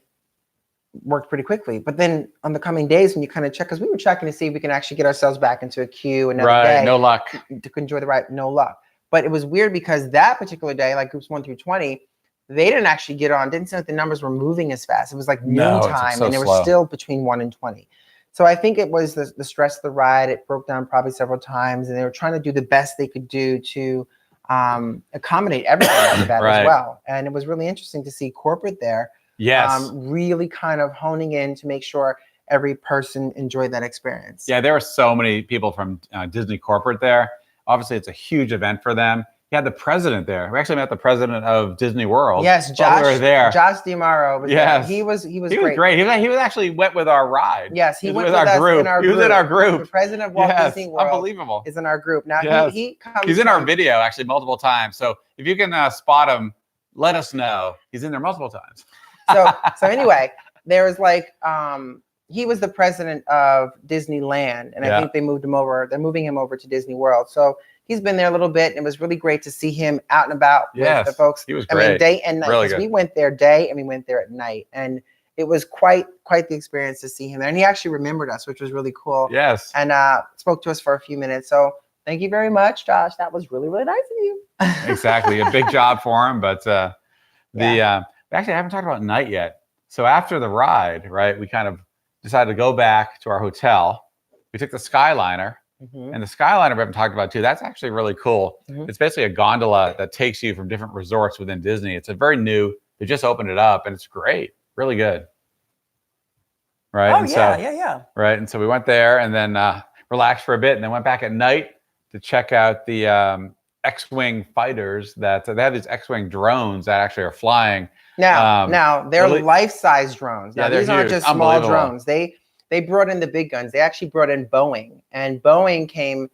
worked pretty quickly. But then on the coming days, when you kind of check, because we were checking to see if we can actually get ourselves back into a queue another day. No luck. To enjoy the ride, no luck. But it was weird because that particular day, like groups 1 through 20, they didn't actually get on. Didn't seem like the numbers were moving as fast. It was like noontime, and they were still between 1 and 20. So I think it was the stress of the ride. It broke down probably several times, and they were trying to do the best they could do to accommodate everything like that as well. And it was really interesting to see corporate there. Yes. Really kind of honing in to make sure every person enjoyed that experience. Yeah, there were so many people from Disney corporate there. Obviously, it's a huge event for them. You had the president there. We actually met the president of Disney World. Yes, Josh. We were there. Josh DiMauro was there. He was great. He was actually went with our ride. Yes, he went with our group. He was in our group. The president of Walt Disney World. Unbelievable. Is in our group now. He's in our video actually multiple times. So if you can spot him, let us know. He's in there multiple times. So anyway, there was like he was the president of Disneyland, and I think they moved him over. They're moving him over to Disney World. So he's been there a little bit. And it was really great to see him out and about with the folks. He was great. I mean, day and night. Really good. We went there day and we went there at night. And it was quite the experience to see him there. And he actually remembered us, which was really cool. Yes. And spoke to us for a few minutes. So thank you very much, Josh. That was really, really nice of you. Exactly. A big job for him. But actually, I haven't talked about night yet. So after the ride, right, we kind of decided to go back to our hotel. We took the Skyliner. And the Skyliner we haven't talked about too. That's actually really cool. It's basically a gondola that takes you from different resorts within Disney. It's a very new. They just opened it up, and it's great, really good. Right. Oh, and yeah. Right. And so we went there and then relaxed for a bit, and then went back at night to check out the X-wing fighters. That they have these X-wing drones that actually are flying. Now they're really, life-size drones. Now these aren't just small drones. They brought in the big guns. They actually brought in Boeing, and Boeing came.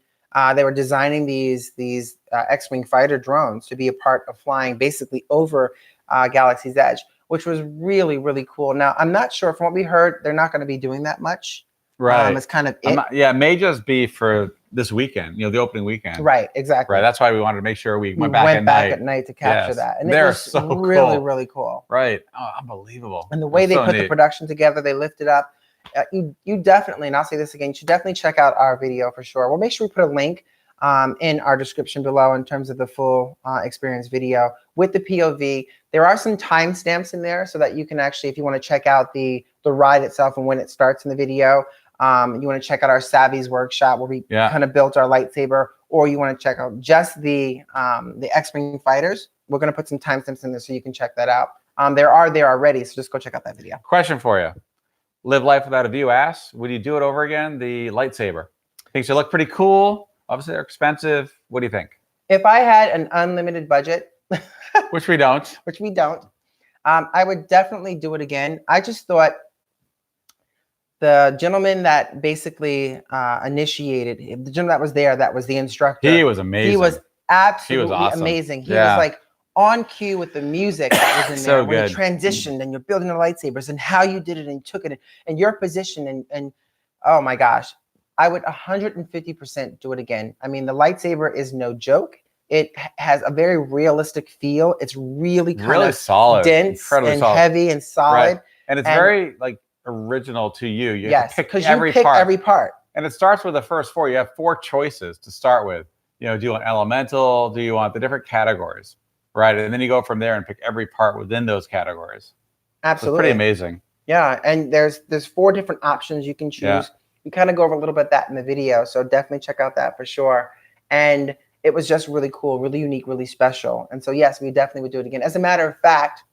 They were designing these X-wing fighter drones to be a part of flying basically over Galaxy's Edge, which was really, really cool. Now, I'm not sure. From what we heard, they're not going to be doing that much. Right. It's kind of it may just be for this weekend, the opening weekend. Right, exactly. Right. That's why we wanted to make sure we went back at night to capture that. And they're it was so really, cool. Really cool. Right. Oh, unbelievable. And the way they put the production together, they lifted up. You definitely, and I'll say this again, you should definitely check out our video for sure. We'll make sure we put a link in our description below in terms of the full experience video with the POV. There are some timestamps in there so that you can actually, if you want to check out the ride itself and when it starts in the video, you want to check out our Savvy's workshop where we kind of built our lightsaber, or you want to check out just the X-Wing fighters. We're going to put some timestamps in there so you can check that out. There are there already, so just go check out that video. Question for you. Live Life Without a View asks, would you do it over again? The lightsaber. Things they look pretty cool. Obviously, they're expensive. What do you think? If I had an unlimited budget, which we don't, I would definitely do it again. I just thought the gentleman that basically initiated, the gentleman that was there, that was the instructor. He was amazing. He was absolutely awesome. Amazing. He was like on cue with the music that was in there. So when good. you transitioned and you're building the lightsabers and how you did it and you took it and your position and oh my gosh, I would 150% do it again. I mean, the lightsaber is no joke. It has a very realistic feel. It's really kind of solid, dense and heavy and solid. Right. And it's very like original to you. You yes, because you pick every part. And it starts with the first four. You have four choices to start with. Do you want elemental? Do you want the different categories? Right. And then you go from there and pick every part within those categories. Absolutely. So it's pretty amazing. Yeah. And there's 4 different options you can choose. Yeah. We kind of go over a little bit of that in the video. So definitely check out that for sure. And it was just really cool, really unique, really special. And so, yes, we definitely would do it again. As a matter of fact,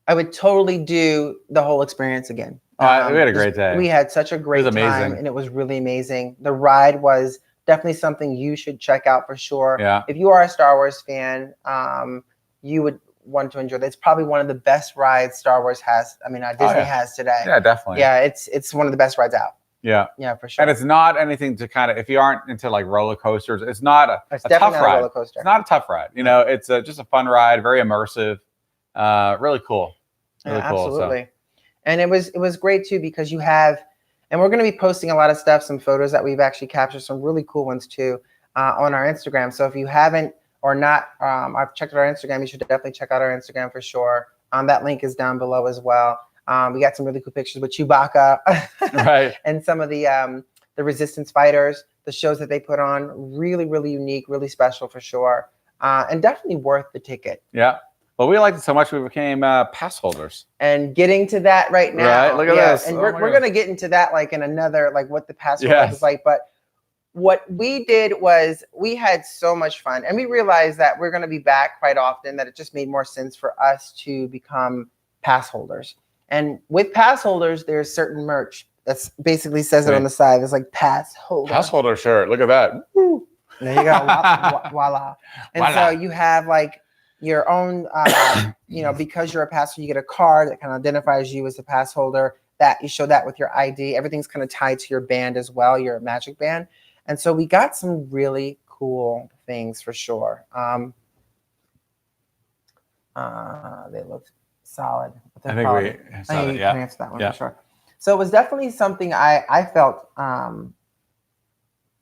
I would totally do the whole experience again. We had a great day. We had such a great time, and it was really amazing. The ride was definitely something you should check out for sure. Yeah. If you are a Star Wars fan, you would want to enjoy it. It's probably one of the best rides Star Wars has. I mean, Disney has today. Yeah, definitely. Yeah, it's one of the best rides out. Yeah. Yeah, for sure. And it's not anything to kind of, if you aren't into like roller coasters, it's not a tough ride. Roller coaster. It's not a tough ride. It's just a fun ride, very immersive, really cool. Really cool. Absolutely. So. And it was great too, because you have, and we're going to be posting a lot of stuff, some photos that we've actually captured, some really cool ones too, on our Instagram. So if you haven't or not, I've checked out our Instagram, you should definitely check out our Instagram for sure. That link is down below as well. We got some really cool pictures with Chewbacca, right? And some of the Resistance fighters, the shows that they put on, really, really unique, really special for sure, and definitely worth the ticket. Yeah. Well, we liked it so much we became pass holders. And getting to that right now, right? Look at this. And we're gonna get into that like in another what the pass holder is like, but. What we did was we had so much fun, and we realized that we're going to be back quite often, that it just made more sense for us to become pass holders. And with pass holders, there's certain merch that basically says it on the side. It's like pass holder. Pass holder shirt. Look at that. Woo. There you go. Voila. And so you have like your own, because you're a pass holder, you get a card that kind of identifies you as a pass holder, that you show that with your ID. Everything's kind of tied to your band as well, your magic band. And so we got some really cool things for sure. They looked solid. I think we saw it, answer that one for sure. So it was definitely something I felt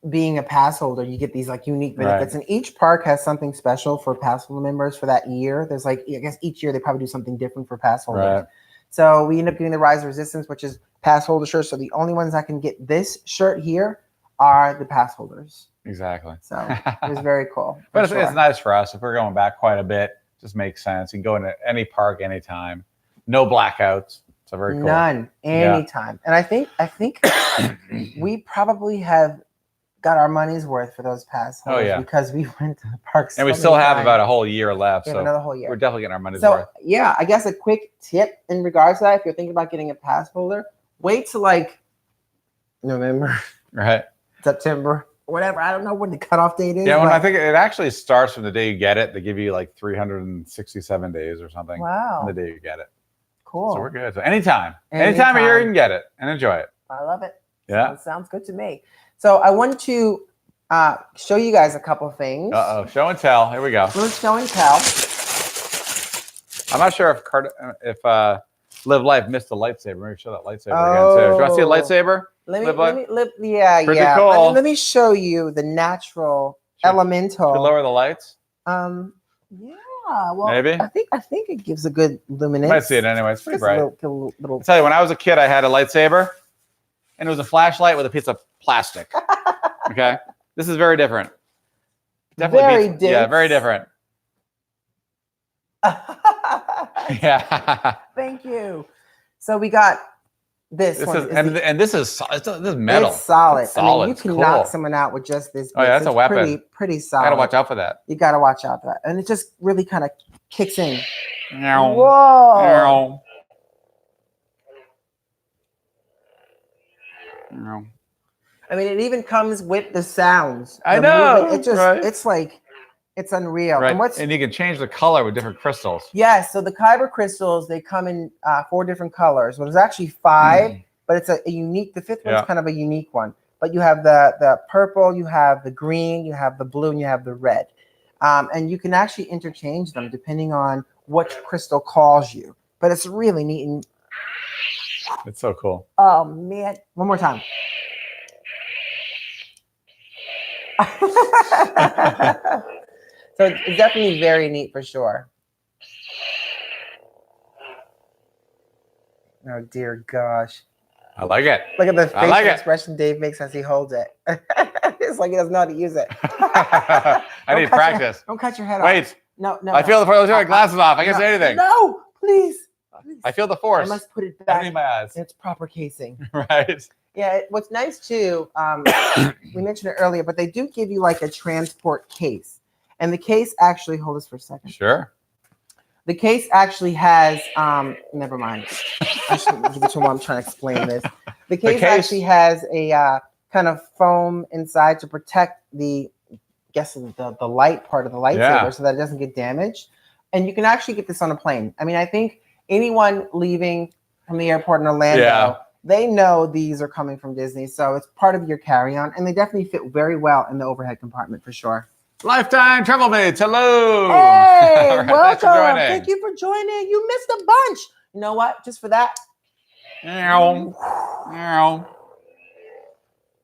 being a pass holder, you get these like unique benefits, and each park has something special for pass holder members for that year. There's like, I guess each year they probably do something different for pass holders. Right. So we end up getting the Rise of Resistance, which is pass holder shirts. So the only ones that can get this shirt here are the pass holders. Exactly. So it was very cool. But it's nice for us. If we're going back quite a bit, just makes sense. You can go into any park anytime. No blackouts. So very cool. None. Anytime. Yeah. And I think we probably have got our money's worth for those pass holders because we went to the parks. And we still have about a whole year left. So another whole year. We're definitely getting our money's worth. Yeah, I guess a quick tip in regards to that, if you're thinking about getting a pass holder, wait till like November. Right. September. Whatever. I don't know when the cutoff date is. Yeah, when I think it actually starts from the day you get it. They give you like 367 days or something. Wow. From the day you get it. Cool. So we're good. So anytime of year you can get it and enjoy it. I love it. Yeah. Sounds good to me. So I want to show you guys a couple of things. Show and tell. Here we go. Let's show and tell. I'm not sure if Live Life missed the lightsaber. Maybe show that lightsaber again too. Do you want to see a lightsaber? Cool. Let me show you the natural elemental. Should lower the lights? Yeah. Well, maybe. I think it gives a good luminance. You might see it anyway. It's pretty bright. Little. I'll tell you, when I was a kid, I had a lightsaber, and it was a flashlight with a piece of plastic. Okay, this is very different. Definitely very yeah, very different. Yeah. Thank you. So we got this one. This is metal. It's solid. It's solid. I mean, you can knock someone out with just this. Oh yeah, that's a weapon. Pretty solid. You gotta watch out for that. You gotta watch out for that, and it just really kind of kicks in. Whoa. I mean, it even comes with the sounds. I know. It just, it's like, it's unreal. Right. And you can change the color with different crystals. Yes. So the Kyber crystals, they come in 4 different colors. Well, there's actually 5, but it's a unique. The 5th one's kind of a unique one. But you have the purple, you have the green, you have the blue, and you have the red. And you can actually interchange them depending on which crystal calls you. But it's really neat. And it's so cool. Oh, man. One more time. So it's definitely very neat for sure. Oh dear gosh. I like it. Look at the facial expression Dave makes as he holds it. It's like he doesn't know how to use it. I need practice. Don't cut your head off. Wait. No. I feel the force. My glasses off. I can't say anything. No, please. I feel the force. I must put it back in my eyes. In its proper casing. Right. Yeah, what's nice too, we mentioned it earlier, but they do give you like a transport case. And the case actually, hold this for a second. Sure. The case actually has, never mind. I shouldn't give it to him while I'm trying to explain this. The case actually has a kind of foam inside to protect the light part of the lightsaber so that it doesn't get damaged. And you can actually get this on a plane. I mean, I think anyone leaving from the airport in Orlando, they know these are coming from Disney. So it's part of your carry-on. And they definitely fit very well in the overhead compartment for sure. Lifetime Travel Mates, hello. Hey, right, welcome. Thank you for joining. You missed a bunch. You know what? Just for that.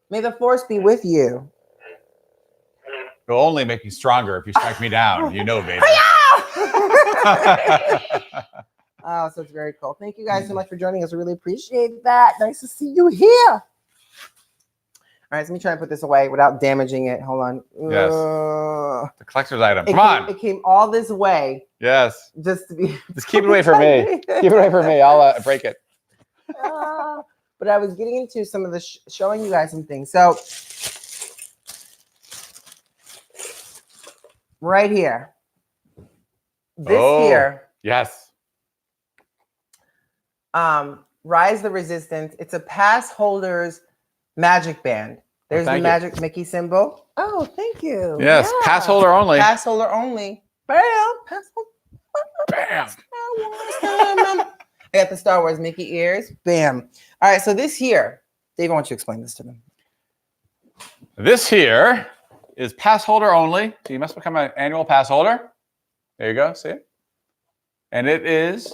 May the force be with you. It'll only make you stronger if you strike me down. You know, baby. Oh, so it's very cool. Thank you guys so much for joining us. I really appreciate that. Nice to see you here. All right, so let me try and put this away without damaging it. Hold on. Yes. The collector's item. Come on. It came all this way. Yes. Just to be. Just keep it away from me. Keep it away from me. I'll break it. But I was getting into some of the showing you guys some things. So right here. This here. Yes. Rise the Resistance. It's a pass holder's magic band. There's the magic Mickey symbol. Oh, thank you. Yes, yeah. Pass holder only. Pass holder only. Bam. Pass holder. Bam. I got the Star Wars Mickey ears. Bam. All right, so this here, Dave, I want you to explain this to them. This here is pass holder only. So you must become an annual pass holder. There you go. See it? And it is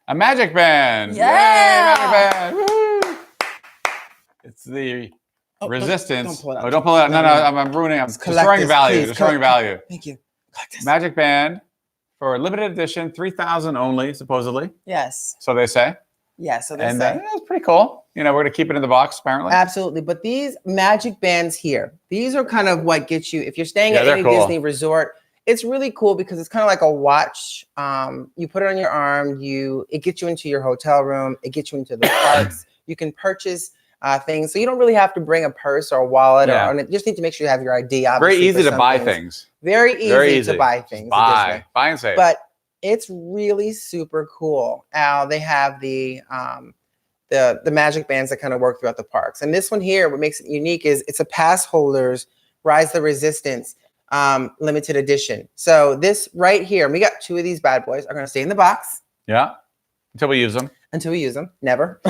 a magic band. Yeah. Yay, magic band. Woo. It's the resistance. Don't pull it out. Oh, don't pull it out. No, I'm ruining. I'm destroying value. Destroying value. Thank you. Collect this. Magic band for a limited edition, 3,000 only, supposedly. Yes. So they say. Yeah. So they And say. that's pretty cool. You know, we're gonna keep it in the box, apparently. Absolutely. But these magic bands here, these are kind of what gets you if you're staying at any cool. Disney resort. It's really cool because it's kind of like a watch. You put it on your arm. It gets you into your hotel room. It gets you into the parks. You can purchase things, so you don't really have to bring a purse or a wallet. Yeah. Or you just need to make sure you have your ID. Very easy to buy things. Very easy to buy things. Buy and save. But it's really super cool. They have the magic bands that kind of work throughout the parks. And this one here, what makes it unique is it's a pass holders Rise the Resistance limited edition. So this right here, we got 2 of these bad boys are going to stay in the box. Yeah. Until we use them. Until we use them. Never.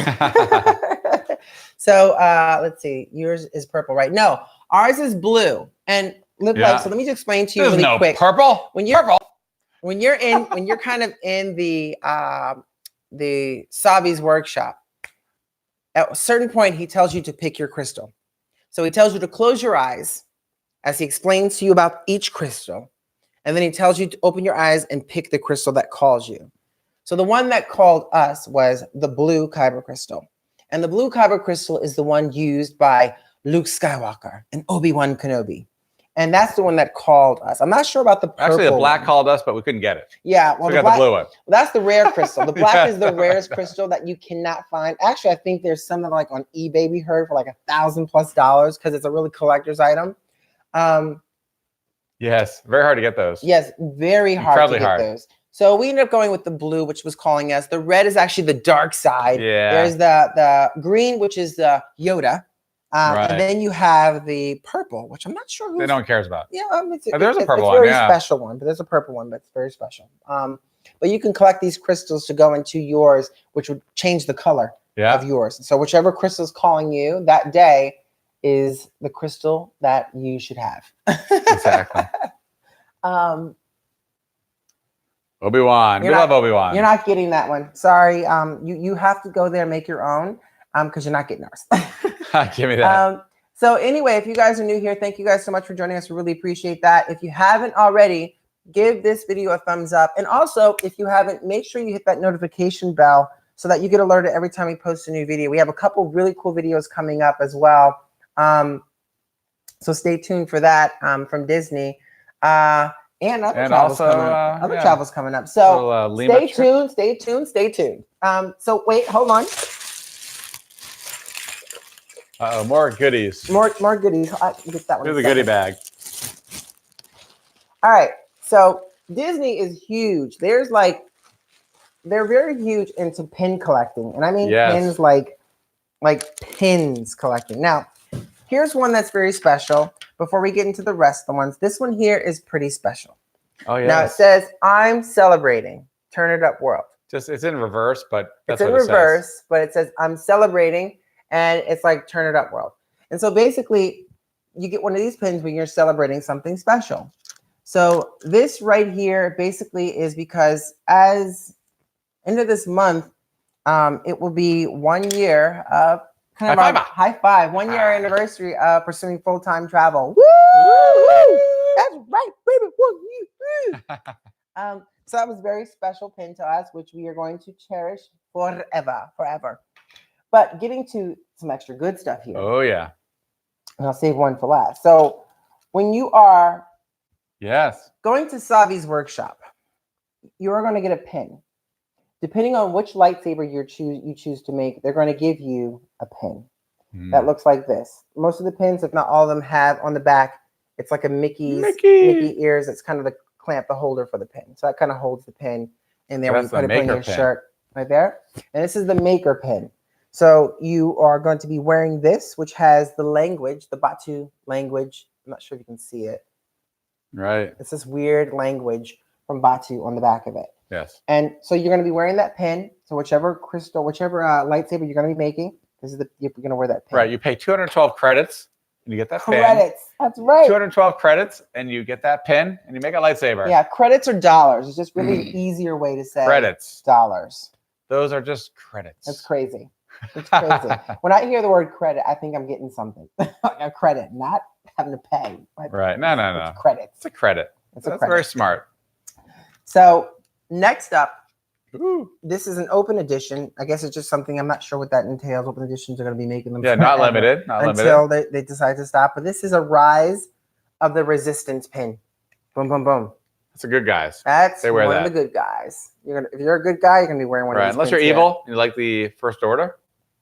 So let's see. Yours is purple, right? No, ours is blue. And so let me just explain to you really quick. Purple. When you're kind of in the Savi's workshop, at a certain point, he tells you to pick your crystal. So he tells you to close your eyes as he explains to you about each crystal. And then he tells you to open your eyes and pick the crystal that calls you. So the one that called us was the blue kyber crystal. And the blue kyber crystal is the one used by Luke Skywalker and Obi-Wan Kenobi. And that's the one that called us. I'm not sure about the purple. Actually, the black called us, but we couldn't get it. Yeah. Well, so we got the blue one. That's the rare crystal. The black is the rarest crystal that you cannot find. Actually, I think there's some that like on eBay we heard for like $1,000+ because it's a really collector's item. Yes, very hard to get those. Yes, very hard to get those. So we ended up going with the blue, which was calling us. The red is actually the dark side. Yeah. There's the green, which is the Yoda. Right. And then you have the purple, which I'm not sure who no one cares about. Yeah, there's a purple one. It's a very special one, but there's a purple one that's very special. But you can collect these crystals to go into yours, which would change the color of yours. So whichever crystal is calling you that day is the crystal that you should have. Exactly. Obi-Wan. We love Obi-Wan. You're not getting that one. Sorry. You have to go there and make your own because you're not getting ours. Give me that. So anyway, if you guys are new here, thank you guys so much for joining us. We really appreciate that. If you haven't already, give this video a thumbs up. And also, if you haven't, make sure you hit that notification bell so that you get alerted every time we post a new video. We have a couple really cool videos coming up as well. So stay tuned for that from Disney. And other travels coming up. So stay tuned. So wait, hold on. Uh-oh, more goodies. More goodies. I can get that one. Here's the goodie bag. All right. So Disney is huge. They're very huge into pin collecting. And I mean pins like pins collecting. Now, here's one that's very special. Before we get into the rest of the ones, this one here is pretty special. Oh, yeah. Now it says, I'm celebrating. Turn it up, world. It's in reverse, but that's it's in reverse, but it says, I'm celebrating. And it's like, turn it up, world. And so basically, you get one of these pins when you're celebrating something special. So this right here basically is because as end of this month, it will be 1 year of high five, 1 year anniversary of pursuing full-time travel. Woo! That's right, baby. 1 year. So that was a very special pin to us, which we are going to cherish forever. But getting to some extra good stuff here. Oh, yeah. And I'll save one for last. So when you are going to Savi's workshop, you are going to get a pin. Depending on which lightsaber you choose to make, they're going to give you a pin that looks like this. Most of the pins, if not all of them, have on the back, it's like a Mickey ears. It's kind of the clamp, the holder for the pin. So that kind of holds the pin in there when you put it in your shirt right there. And this is the maker pin. So you are going to be wearing this, which has the language, the Batu language. I'm not sure if you can see it. Right. It's this weird language from Batu on the back of it. Yes. And so you're going to be wearing that pin. So whichever crystal, whichever lightsaber you're going to be making, you're going to wear that pin. Right. You pay 212 credits and you get that pin. Credits. That's right. 212 credits and you get that pin and you make a lightsaber. Yeah. Credits or dollars. It's just really an easier way to say credits. Dollars. Those are just credits. That's crazy. It's crazy. When I hear the word credit, I think I'm getting something. A credit, not having to pay. Right. No. It's credit. It's a credit. That's very smart. So next up, Ooh. this is an open edition. I guess it's just something, I'm not sure what that entails. Open editions are going to be making them not limited. Until they decide to stop. But this is a rise of the resistance pin. Boom, boom, boom. That's the good guys. That's they wear one of the good guys. If you're a good guy, you're going to be wearing one of these Unless you're evil, you like the first order.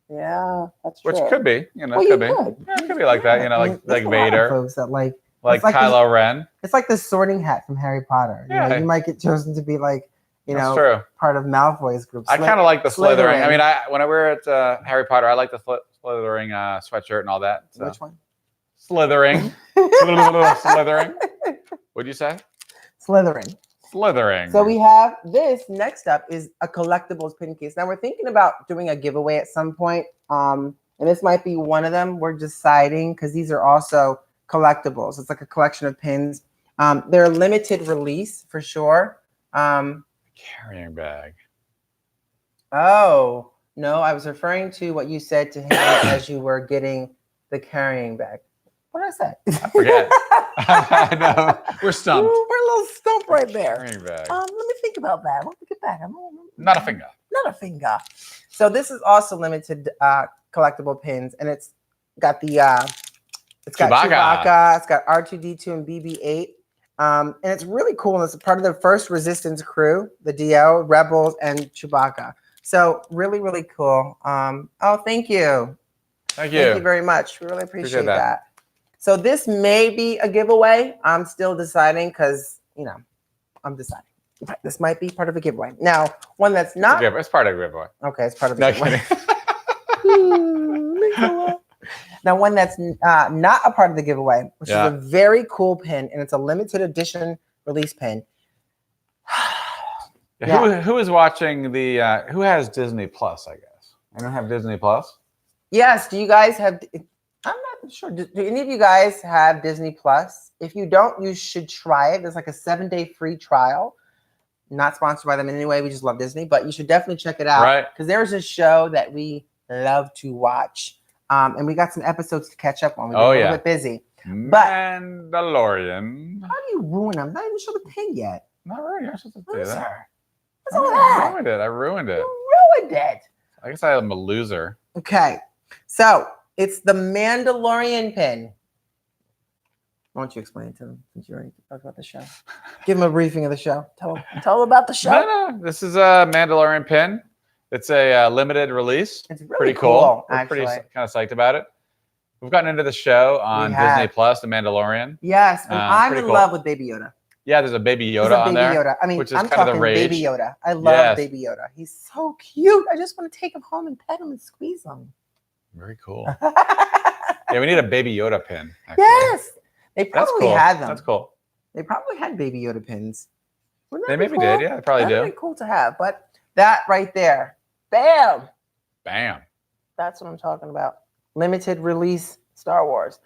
Yeah, that's true. Which could be, could be. Yeah, it could be like that, like Vader. Folks that like Kylo Ren. It's like the Sorting Hat from Harry Potter. You might get chosen to be like, true. part of Malfoy's group. I kind of like the slithering. I mean, when I wear it Harry Potter, I like the slithering sweatshirt and all that. So. Which one? Slithering. Slithering. What'd you say? Slithering. So we have this. Next up is a collectibles pin case. Now we're thinking about doing a giveaway at some point. And this might be one of them. We're deciding because these are also collectibles. It's like a collection of pins. They're a limited release for sure. Carrying bag. Oh, no, I was referring to what you said to him as you were getting the carrying bag. What did I say? I forget. I know. We're stumped. Ooh, we're a little stumped right there. Carrying bag. Let me think about that. Let me get back. Not a finger. Not a finger. So this is also limited collectible pins, and it's got the it's got Chewbacca, it's got R2D2 and BB-8. And it's really cool. And it's part of the first Resistance crew, the DL, Rebels, and Chewbacca. So really, really cool. Oh, thank you. Thank you. Thank you very much. We really appreciate that. So this may be a giveaway. I'm still deciding because, I'm deciding. This might be part of a giveaway. Now, one that's not. It's part of a giveaway. Okay, it's part of the giveaway. Now, one that's not a part of the giveaway, which is a very cool pin, and it's a limited edition release pin. Who is watching the? Who has Disney Plus? I guess I don't have Disney Plus. Yes. Do you guys have? I'm not sure. Do any of you guys have Disney Plus? If you don't, you should try it. There's like a 7-day free trial. Not sponsored by them in any way. We just love Disney, but you should definitely check it out. Right. Because there's a show that we love to watch. And we got some episodes to catch up on. We've been a little bit busy. Mandalorian. How do you ruin them? Not even show the pin yet. Not really. You're supposed to do that. What's all that? I ruined it. You ruined it. I guess I am a loser. Okay. So it's the Mandalorian pin. Why don't you explain it to them since you already talked about the show? Give them a briefing of the show. Tell them about the show. No. This is a Mandalorian pin. It's a limited release. It's really pretty cool. We're pretty kind of psyched about it. We've gotten into the show on Disney Plus, The Mandalorian. Yes, and I'm in love with Baby Yoda. Yeah, there's a Baby Yoda on there. Yoda. I mean, which is I'm kind of the talking rage. Baby Yoda. I love Baby Yoda. He's so cute. I just want to take him home and pet him and squeeze him. Very cool. Yeah, we need a Baby Yoda pin. Actually. Yes. They probably had them. That's cool. They probably had Baby Yoda pins. They maybe did. Yeah, they probably do. That'd be cool to have. But that right there. Bam. Bam. That's what I'm talking about. Limited release Star Wars.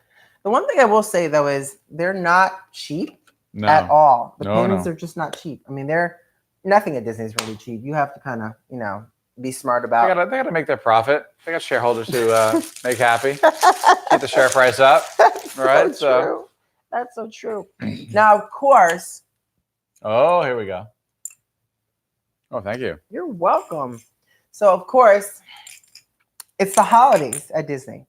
The one thing I will say, though, is they're not cheap at all. The pins are just not cheap. I mean, nothing at Disney is really cheap. You have to kind of, be smart about it. They gotta make their profit. They got shareholders to make happy. Get the share price up. Right? So that's so true. Now, of course. Oh, here we go. Oh, thank you. You're welcome. So, of course, it's the holidays at Disney.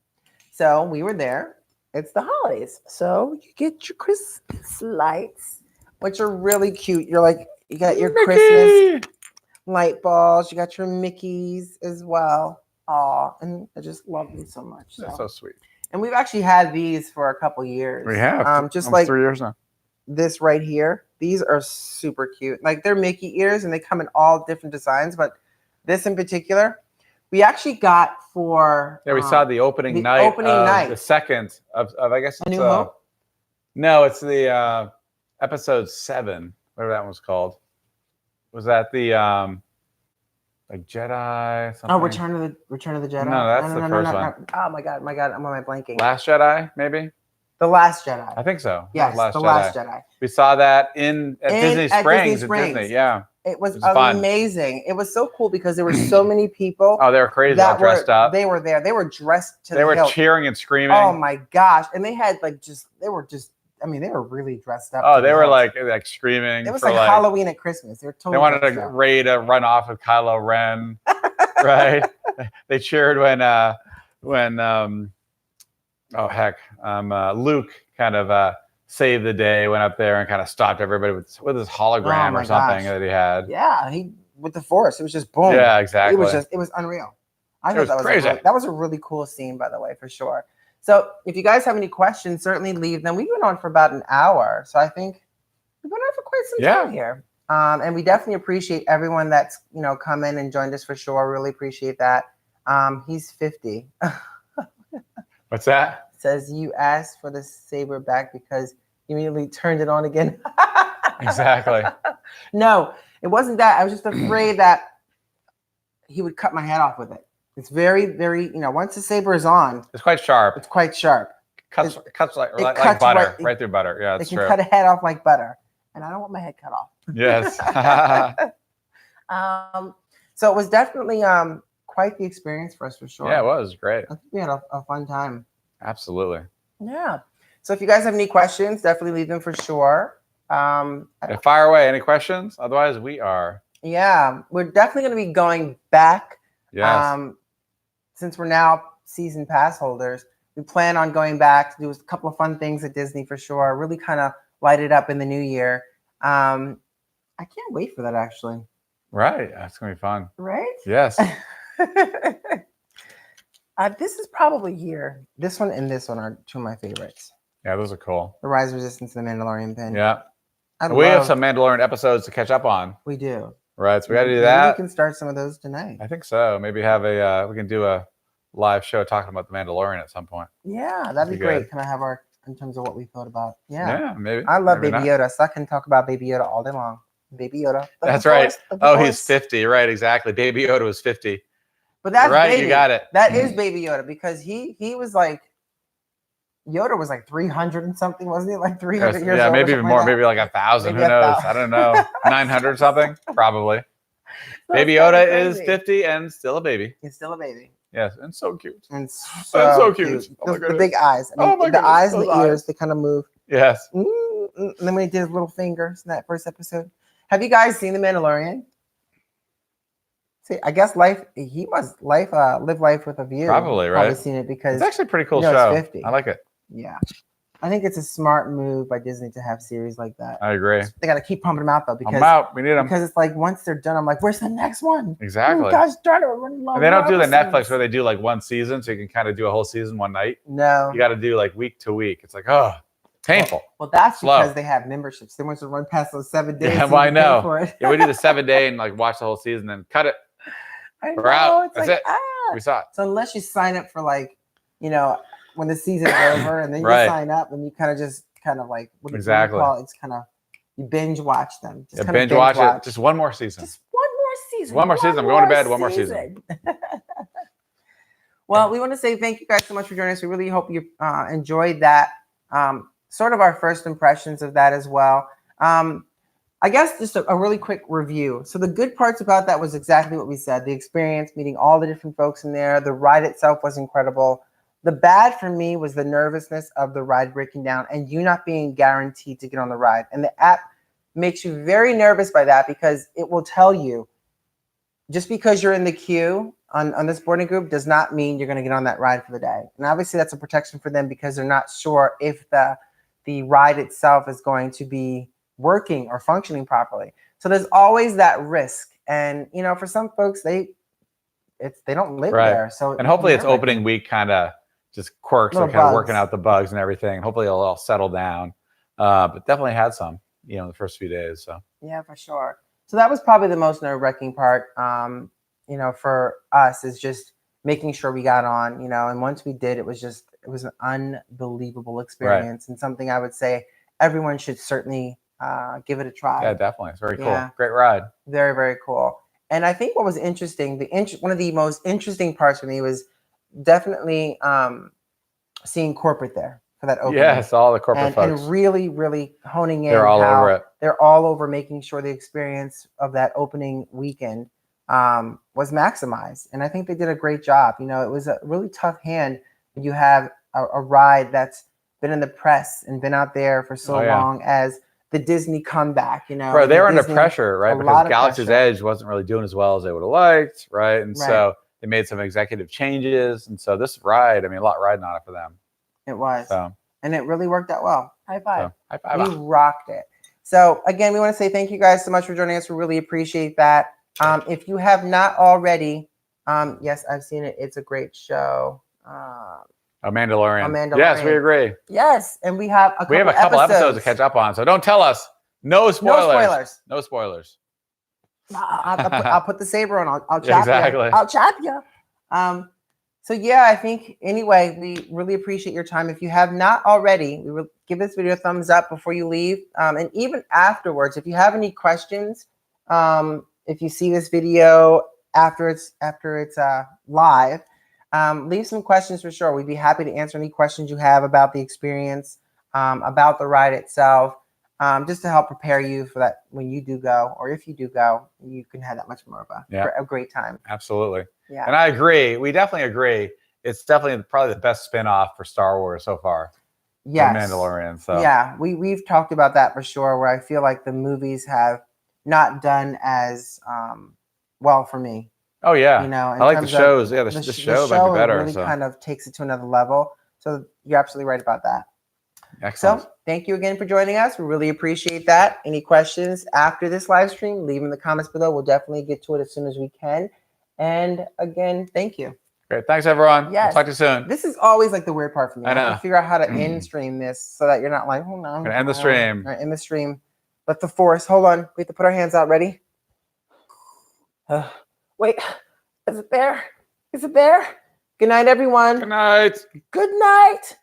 So we were there. It's the holidays. So you get your Christmas lights, which are really cute. You got your Christmas light balls. You got your Mickeys as well. Aw, and I just love them so much. That's so sweet. And we've actually had these for a couple years. We have. Just almost 3 years now. This right here. These are super cute. Like they're Mickey ears and they come in all different designs, but this in particular, we actually got for we saw the opening night. The second of I guess it's A New Hope? No, it's the episode 7, whatever that one's called. Was that the like Jedi something? Oh, Return of the Jedi. No, that's the first one. Oh my god, am I blanking? Last Jedi, maybe? The Last Jedi. I think so. Yes, The Last Jedi. We saw that at Disney Springs. At Disney, yeah. It was amazing. It was so cool because there were so many people. Oh, they were crazy. All dressed up. They were there. They were dressed to the hilt. They were hilt. cheering and screaming. Oh my gosh. And they had they were really dressed up. Oh, they were like screaming. It was like Halloween at Christmas. They were totally. They wanted Rey to run off with Kylo Ren, right? They cheered when Luke kind of saved the day, went up there and kind of stopped everybody with his hologram or something that he had. Yeah, with the Force, it was just boom. Yeah, exactly. It was unreal. I thought that was crazy. That was a really cool scene, by the way, for sure. So if you guys have any questions, certainly leave them. We went on for about an hour, so I think we've been on for quite some time here. And we definitely appreciate everyone that's come in and joined us for sure. Really appreciate that. He's 50. What's that? It says you asked for the saber back because you immediately turned it on again. Exactly. No, it wasn't that. I was just afraid that he would cut my head off with it. It's very, very, once the saber is on, it's quite sharp. It's quite sharp. Cuts like butter, right through butter. Yeah, it's true. It can cut a head off like butter, and I don't want my head cut off. Yes. So it was definitely quite the experience for us, for sure. Yeah, it was great. I think we had a fun time. Absolutely. Yeah. So if you guys have any questions, definitely leave them for sure. Fire away. Any questions? Otherwise, we are. Yeah, we're definitely going to be going back. Yes. Since we're now season pass holders, we plan on going back to do a couple of fun things at Disney for sure. Really kind of light it up in the new year. I can't wait for that, actually. Right. That's going to be fun. Right? Yes. This is probably here. This one and this one are two of my favorites. Yeah, those are cool. The Rise of Resistance and the Mandalorian pin. Yeah. We have some Mandalorian episodes to catch up on. We do. Right. So we got to do that. We can start some of those tonight. I think so. Maybe have we can do a live show talking about the Mandalorian at some point. Yeah, that'd be great. Can I have in terms of what we thought about? Yeah, maybe. I love Baby Yoda, so I can talk about Baby Yoda all day long. Baby Yoda. That's right. Oh, he's 50. Right, exactly. Baby Yoda was 50. But that's right. Baby. You got it. That is Baby Yoda because he was like Yoda was like 300 and something, wasn't he? Like 300 years old. Yeah, maybe even more. Maybe like 1,000. Who knows? I don't know. 900 something, probably. Baby Yoda is 50 and still a baby. He's still a baby. Yes, and so cute. And so cute. Oh the big eyes. I mean, the eyes and the ears, they kind of move. Yes. And then when he did his little fingers in that first episode. Have you guys seen The Mandalorian? See, I guess he must live life with a view. Probably, right? Probably seen it because it's actually a pretty cool show. 50. I like it. Yeah. I think it's a smart move by Disney to have series like that. I agree. They got to keep pumping them out though because we need them. Because it's like once they're done, I'm like, where's the next one? Exactly. Gosh darn it, we're running low. And they don't do the Netflix where they do like one season, so you can kind of do a whole season one night. No. You got to do like week to week. It's like painful. Well, that's because they have memberships. They want to run past those 7 days. Yeah, well, I know. Yeah, we do the 7 day and like watch the whole season, then cut it. We're out. That's it. We saw it. So unless you sign up for like, when the season's over, and then you sign up and you kind of like what exactly. You call it? It's kind of you binge watch them. Just binge watch it. Just one more season. Just one more season. One more season. I'm going to bed. One more season. Well, we want to say thank you guys so much for joining us. We really hope you enjoyed that. Sort of our first impressions of that as well. I guess just a really quick review. So the good parts about that was exactly what we said. The experience, meeting all the different folks in there. The ride itself was incredible. The bad for me was the nervousness of the ride breaking down and you not being guaranteed to get on the ride. And the app makes you very nervous by that because it will tell you just because you're in the queue on this boarding group does not mean you're going to get on that ride for the day. And obviously that's a protection for them because they're not sure if the ride itself is going to be working or functioning properly. So there's always that risk. And, for some folks, they don't live there. So and hopefully it's opening week kind of just quirks and kind of working out the bugs and everything. Hopefully it'll all settle down. But definitely had some, the first few days. So yeah, for sure. So that was probably the most nerve-wracking part, for us is just making sure we got on, and once we did, it was an unbelievable experience and something I would say everyone should certainly give it a try. Yeah, definitely. It's very cool. Great ride. Very, very cool. And I think what was interesting, one of the most interesting parts for me was definitely seeing corporate there for that opening. Yes, all the corporate folks. And really, really honing in They're all over it. they're all over making sure the experience of that opening weekend was maximized. And I think they did a great job. You know, it was a really tough hand when you have a ride that's been in the press and been out there for so long as the Disney comeback, you know. Right, they were under Disney, pressure, right? Because Galaxy's Edge wasn't really doing as well as they would have liked, right? And so they made some executive changes. And so this ride, I mean, a lot riding on it for them. It was. So. And it really worked out well. High five. So, high five. We rocked it. So again, we want to say thank you guys so much for joining us. We really appreciate that. If you have not already, yes, I've seen it. It's a great show. Mandalorian. Yes, we agree. Yes, and we have a couple episodes to catch up on. So don't tell us. No spoilers. No spoilers. I'll put the saber on. I'll chop you. I'll chop you. So yeah, I think anyway, we really appreciate your time. If you have not already, we will give this video a thumbs up before you leave. And even afterwards, if you have any questions, if you see this video after it's live, leave some questions for sure. We'd be happy to answer any questions you have about the experience, about the ride itself, just to help prepare you for that when you do go, or if you do go, you can have that much more of a great time. Absolutely. Yeah. And I agree. We definitely agree. It's definitely probably the best spin-off for Star Wars so far. Yes. Mandalorian. So yeah, we've talked about that for sure, where I feel like the movies have not done as well for me. Oh yeah. You know, I like the shows. Yeah, the show might be better. Really kind of takes it to another level. So you're absolutely right about that. Excellent. So thank you again for joining us. We really appreciate that. Any questions after this live stream, leave in the comments below. We'll definitely get to it as soon as we can. And again, thank you. Great. Thanks, everyone. Yes. We'll talk to you soon. This is always like the weird part for me. I know. I have to figure out how to end stream this so that you're not like, oh no. I'm gonna end the stream. All right, end the stream. Let the force. Hold on. We have to put our hands out. Ready? Wait. Is it there? Is it there? Good night, everyone. Good night. Good night.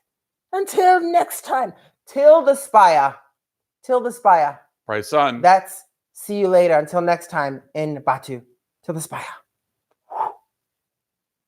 Until next time. Till the spire. Till the spire. Right, son. That's see you later. Until next time in Batu. Till the spire.